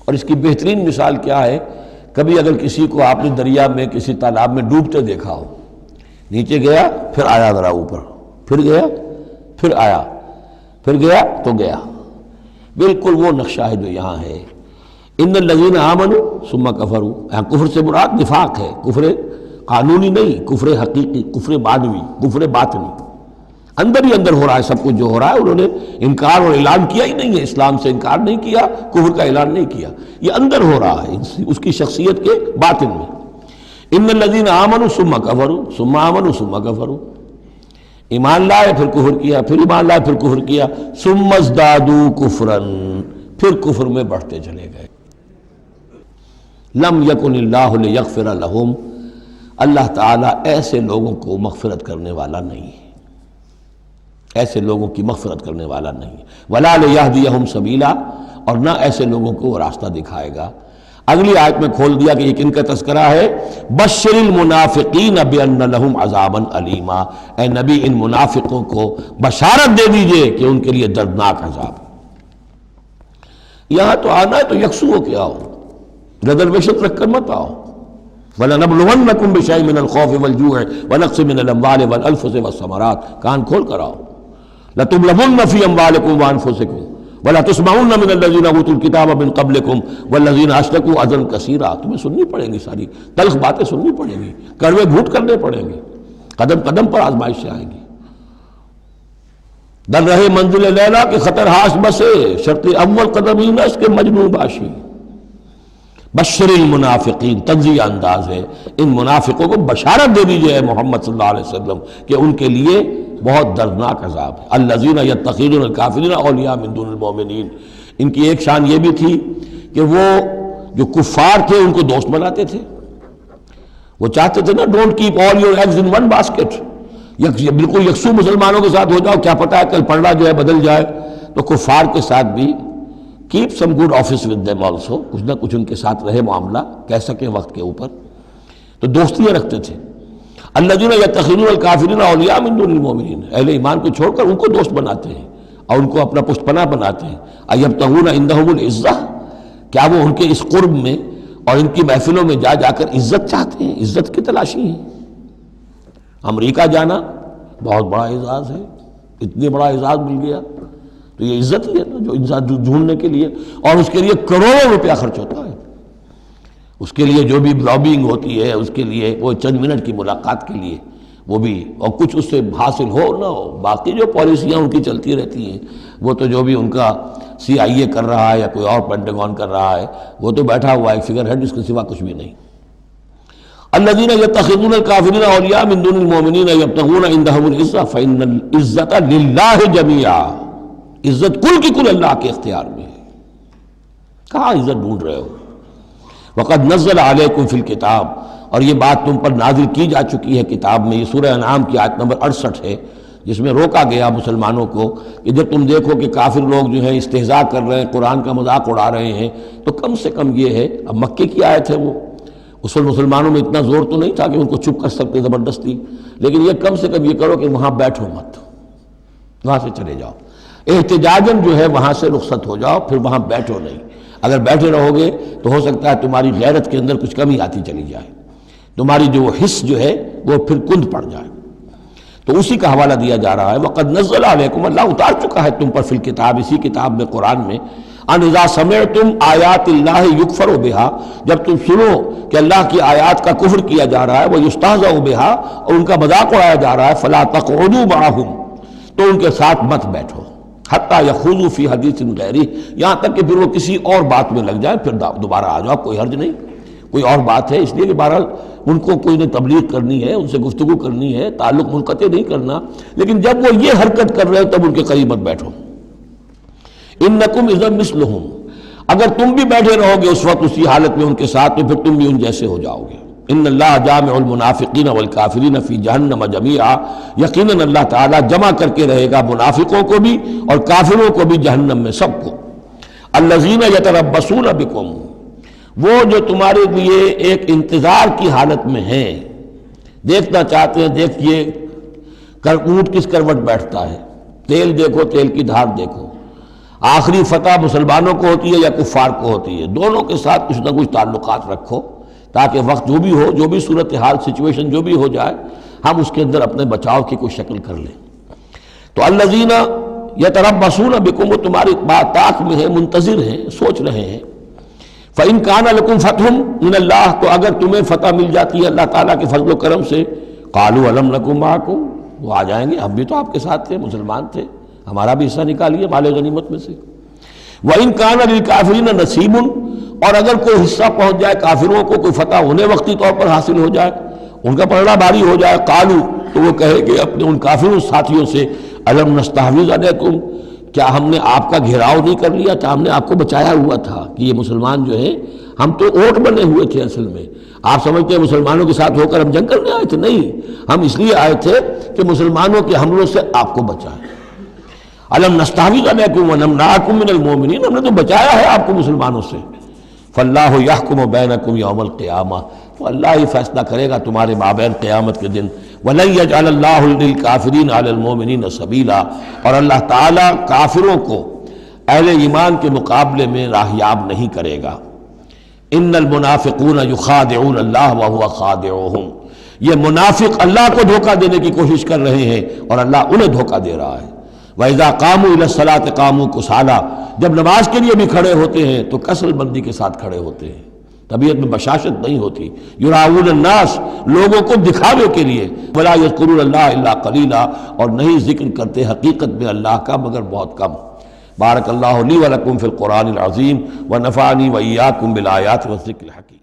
اور اس کی بہترین مثال کیا ہے، کبھی اگر کسی کو آپ نے دریا میں کسی تالاب میں ڈوبتے دیکھا ہو، نیچے گیا پھر آیا ذرا اوپر، پھر گیا پھر آیا، پھر گیا تو گیا، بالکل وہ نقشہ ہے جو یہاں ہے۔ ان الذین آمنوا ثم کفروا، یہاں کفر سے مراد نفاق ہے، کفر قانونی نہیں، کفر حقیقی، کفر معنوی، کفر باطنی، اندر ہی اندر ہو رہا ہے سب کچھ جو ہو رہا ہے۔ انہوں نے انکار اور اعلان کیا ہی نہیں ہے، اسلام سے انکار نہیں کیا، کفر کا اعلان نہیں کیا، یہ اندر ہو رہا ہے اس کی شخصیت کے باطن میں۔ ان الذین آمنوا ثم کفروا ثم آمنوا ثم کفروا، ایمان لائے پھر کفر کیا، پھر ایمان لائے پھر کفر کیا، ثم ازدادوا کفرا، پھر کفر میں بڑھتے چلے گئے۔ لم یکن اللہ لیغفر لہم، اللہ تعالیٰ ایسے لوگوں کو مغفرت کرنے والا نہیں ہے، ایسے لوگوں کی مغفرت کرنے والا نہیں ہے، ولا لیہدیہم سبیلا، اور نہ ایسے لوگوں کو وہ راستہ دکھائے گا۔ اگلی آیت میں کھول دیا کہ یہ کن کا تذکرہ ہے، بشر المنافقین بان لہم عذابا علیما، اے نبی ان منافقوں کو بشارت دے دیجئے کہ ان کے لیے دردناک عذاب۔ یہاں تو آنا ہے تو یکسو ہو کے آؤ، ریزرویشن رکھ کر مت آؤ۔ وَلَنَبْلُوَنَّكُمْ بِشَيْءٍ مِّنَ الْخَوْفِ وَالْجُوعِ وَنَقْصٍ مِّنَ الْأَمْوَالِ وَالْأَنفُسِ وَالثَّمَرَاتِ، کان کھول کر آؤ۔ لَتُبْلَوُنَّ فِي أَمْوَالِكُمْ وَأَنفُسِكُمْ وَلَتُسْمَعُنَّ مِنَ الَّذِينَ أُوتُوا الْكِتَابَ مِن قَبْلِكُمْ وَالَّذِينَ أَشْرَكُوا أَذًى كَثِيرًا، تمہیں سننی پڑیں گی، ساری تلخ باتیں سننی پڑیں گی، کڑوے گھونٹ کرنے پڑیں گے، قدم قدم پر آزمائشیں آئیں گی۔ در رہے منزل لیلا کے خطر ہاش بسے، شرط اول قدم ہی نس کے مجنون باشی۔ بشر المنافقین، تنزیہ انداز ہے، ان منافقوں کو بشارت دے دیجئے محمد صلی اللہ علیہ وسلم کہ ان کے لیے بہت دردناک عذاب ہے۔ الذین یتخذون الکافرین اولیاء من دون المؤمنین، ان کی ایک شان یہ بھی تھی کہ وہ جو کفار تھے ان کو دوست بناتے تھے۔ وہ چاہتے تھے نا don't keep all your eggs in one basket, بالکل یکسو مسلمانوں کے ساتھ ہو جاؤ، کیا پتہ ہے کل پلڑا جو ہے بدل جائے۔ تو کفار کے ساتھ بھی keep some good office with them also, کچھ نہ کچھ ان کے ساتھ رہے معاملہ، کہہ سکیں وقت کے اوپر، تو دوستیاں رکھتے تھے۔ الذین یتخذون الکافرین اولیاء من دون المؤمنین، اہل ایمان کو چھوڑ کر ان کو دوست بناتے ہیں اور ان کو اپنا پشت پناہ بناتے ہیں۔ ایبتغون عندہم العزہ، کیا وہ ان کے اس قرب میں اور ان کی محفلوں میں جا کر عزت چاہتے ہیں، عزت کی تلاشی ہیں۔ امریکہ جانا بہت بڑا اعزاز ہے، اتنی بڑا اعزاز مل گیا تو یہ عزت ہی ہے نا، جو انسان ڈھونڈنے کے لیے، اور اس کے لیے کروڑوں روپیہ خرچ ہوتا ہے، اس کے لیے جو بھی لابینگ ہوتی ہے، اس کے لیے وہ چند منٹ کی ملاقات کے لیے وہ بھی، اور کچھ اس سے حاصل ہو نہ ہو، باقی جو پالیسیاں ان کی چلتی رہتی ہیں وہ تو جو بھی ان کا CIA کر رہا ہے یا کوئی اور پینٹاگون کر رہا ہے، وہ تو بیٹھا ہوا ہے ایک فگر ہیڈ، اس کے سوا کچھ بھی نہیں۔ الذین یتخذون الکافرین اولیاء من دون المؤمنین یبتغون عندہم العزہ فإن العزۃ للہ جمیعا، عزت کل کی کل اللہ کے اختیار میں ہے۔ کہاں عزت ڈھونڈ رہے ہو؟ وقد نزل علیکم فی الکتاب، اور یہ بات تم پر نازل کی جا چکی ہے کتاب میں، یہ سورہ انعام کی آیت نمبر 68 ہے، جس میں روکا گیا مسلمانوں کو کہ جب تم دیکھو کہ کافر لوگ جو ہیں استہزاء کر رہے ہیں، قرآن کا مذاق اڑا رہے ہیں، تو کم سے کم یہ ہے، اب مکے کی آیت ہے وہ، اس وقت مسلمانوں میں اتنا زور تو نہیں تھا کہ ان کو چپ کر سکتے زبردستی، لیکن یہ کم سے کم یہ کرو کہ وہاں بیٹھو مت، وہاں سے چلے جاؤ، احتجاجاً جو ہے وہاں سے رخصت ہو جاؤ، پھر وہاں بیٹھو نہیں۔ اگر بیٹھے رہو گے تو ہو سکتا ہے تمہاری غیرت کے اندر کچھ کمی آتی چلی جائے، تمہاری جو حس جو ہے وہ پھر کند پڑ جائے۔ تو اسی کا حوالہ دیا جا رہا ہے، وقد نزل علیکم، اللہ اتار چکا ہے تم پر فی الکتاب، اسی کتاب میں قرآن میں، ان اذا سمعتم آیات اللہ یکفر بہا، جب تم سنو کہ اللہ کی آیات کا کفر کیا جا رہا ہے، وہ یستہزأ بہا، اور ان کا مذاق اڑایا جا رہا ہے، فلا تقعدوا معہم، تو ان کے ساتھ مت بیٹھو، حتی یخوضوا فی حدیث غیرہ، یہاں تک کہ پھر وہ کسی اور بات میں لگ جائے، پھر دوبارہ آ جاؤ، کوئی حرج نہیں، کوئی اور بات ہے، اس لیے کہ بہرحال ان کو کوئی نے تبلیغ کرنی ہے، ان سے گفتگو کرنی ہے، تعلق منقطع نہیں کرنا، لیکن جب وہ یہ حرکت کر رہے ہو تب ان کے قریب مت بیٹھو۔ انکم اذا مثلہم، اگر تم بھی بیٹھے رہو گے اس وقت اسی حالت میں ان کے ساتھ، تو پھر تم بھی ان جیسے ہو جاؤ گے۔ ان اللہ جامع المنافقین والکافرین فی جہنم جمیعا، یقیناً اللہ تعالیٰ جمع کر کے رہے گا منافقوں کو بھی اور کافروں کو بھی جہنم میں، سب کو۔ الذین یتربصون بکم، وہ جو تمہارے لیے ایک انتظار کی حالت میں ہیں، دیکھنا چاہتے ہیں، دیکھیے اونٹ کس کروٹ بیٹھتا ہے، تیل دیکھو، تیل کی دھار دیکھو، آخری فتح مسلمانوں کو ہوتی ہے یا کفار کو ہوتی ہے، دونوں کے ساتھ کچھ نہ کچھ تعلقات رکھو، تاکہ وقت جو بھی ہو، جو بھی صورتحال سچویشن جو بھی ہو جائے، ہم اس کے اندر اپنے بچاؤ کی کوئی شکل کر لیں۔ تو الذین یتربصون بکم، وہ تمہاری بات طاق میں ہے، منتظر ہیں، سوچ رہے ہیں۔ فإن کان لکم فتح من اللہ، تو اگر تمہیں فتح مل جاتی ہے اللہ تعالیٰ کے فضل و کرم سے، قالوا الم نکن معکم، وہ آ جائیں گے، ہم بھی تو آپ کے ساتھ تھے، مسلمان تھے، ہمارا بھی حصہ نکالیے مال غنیمت میں سے۔ وإن کان للکافرین نصیب، اور اگر کوئی حصہ پہنچ جائے کافروں کو، کوئی فتح انہیں وقتی طور پر حاصل ہو جائے، ان کا پلڑا بھاری ہو جائے، قالوا، تو وہ کہے کہ اپنے ان کافروں ساتھیوں سے، الم نستحوذ علیکم، کیا ہم نے آپ کا گھیراؤ نہیں کر لیا تھا، ہم نے آپ کو بچایا ہوا تھا کہ یہ مسلمان جو ہیں، ہم تو اوٹ بنے ہوئے تھے اصل میں، آپ سمجھتے ہیں مسلمانوں کے ساتھ ہو کر ہم جنگ کرنے آئے تھے، نہیں، ہم اس لیے آئے تھے کہ مسلمانوں کے حملوں سے آپ کو بچائیں۔ الم نستحوذ علیکم ونمنعکم من المؤمنین، ہم نے تو بچایا ہے آپ کو مسلمانوں سے۔ فاللہ یحکم بینکم یوم القیامہ، تو اللہ ہی فیصلہ کرے گا تمہارے مابین قیامت کے دن۔ وَلَن يَجْعَلَ اللَّهُ لِلْكَافِرِينَ عَلَى الْمُؤْمِنِينَ سَبِيلًا، اور اللہ تعالیٰ کافروں کو اہل ایمان کے مقابلے میں راہیاب نہیں کرے گا۔ ان المنافقون یخادعون اللہ وهو خادعهم، یہ منافق اللہ کو دھوکہ دینے کی کوشش کر رہے ہیں اور اللہ انہیں دھوکہ دے رہا ہے۔ وَإِذَا قَامُوا إِلَى الصَّلَاةِ قَامُوا كُسَالَىٰ، جب نماز کے لیے بھی کھڑے ہوتے ہیں تو کسل بندی کے ساتھ کھڑے ہوتے ہیں، طبیعت میں بشاشت نہیں ہوتی. یراؤون الناس، لوگوں کو دکھاوے کے لیے. ولا یذکرون اللہ الا قلیلا، اور نہیں ذکر کرتے حقیقت میں اللہ کا مگر بہت کم. بارک اللہ لی ولکم فی القرآن العظیم ونفعنی وإیاکم بالآیات والذکر الحکیم.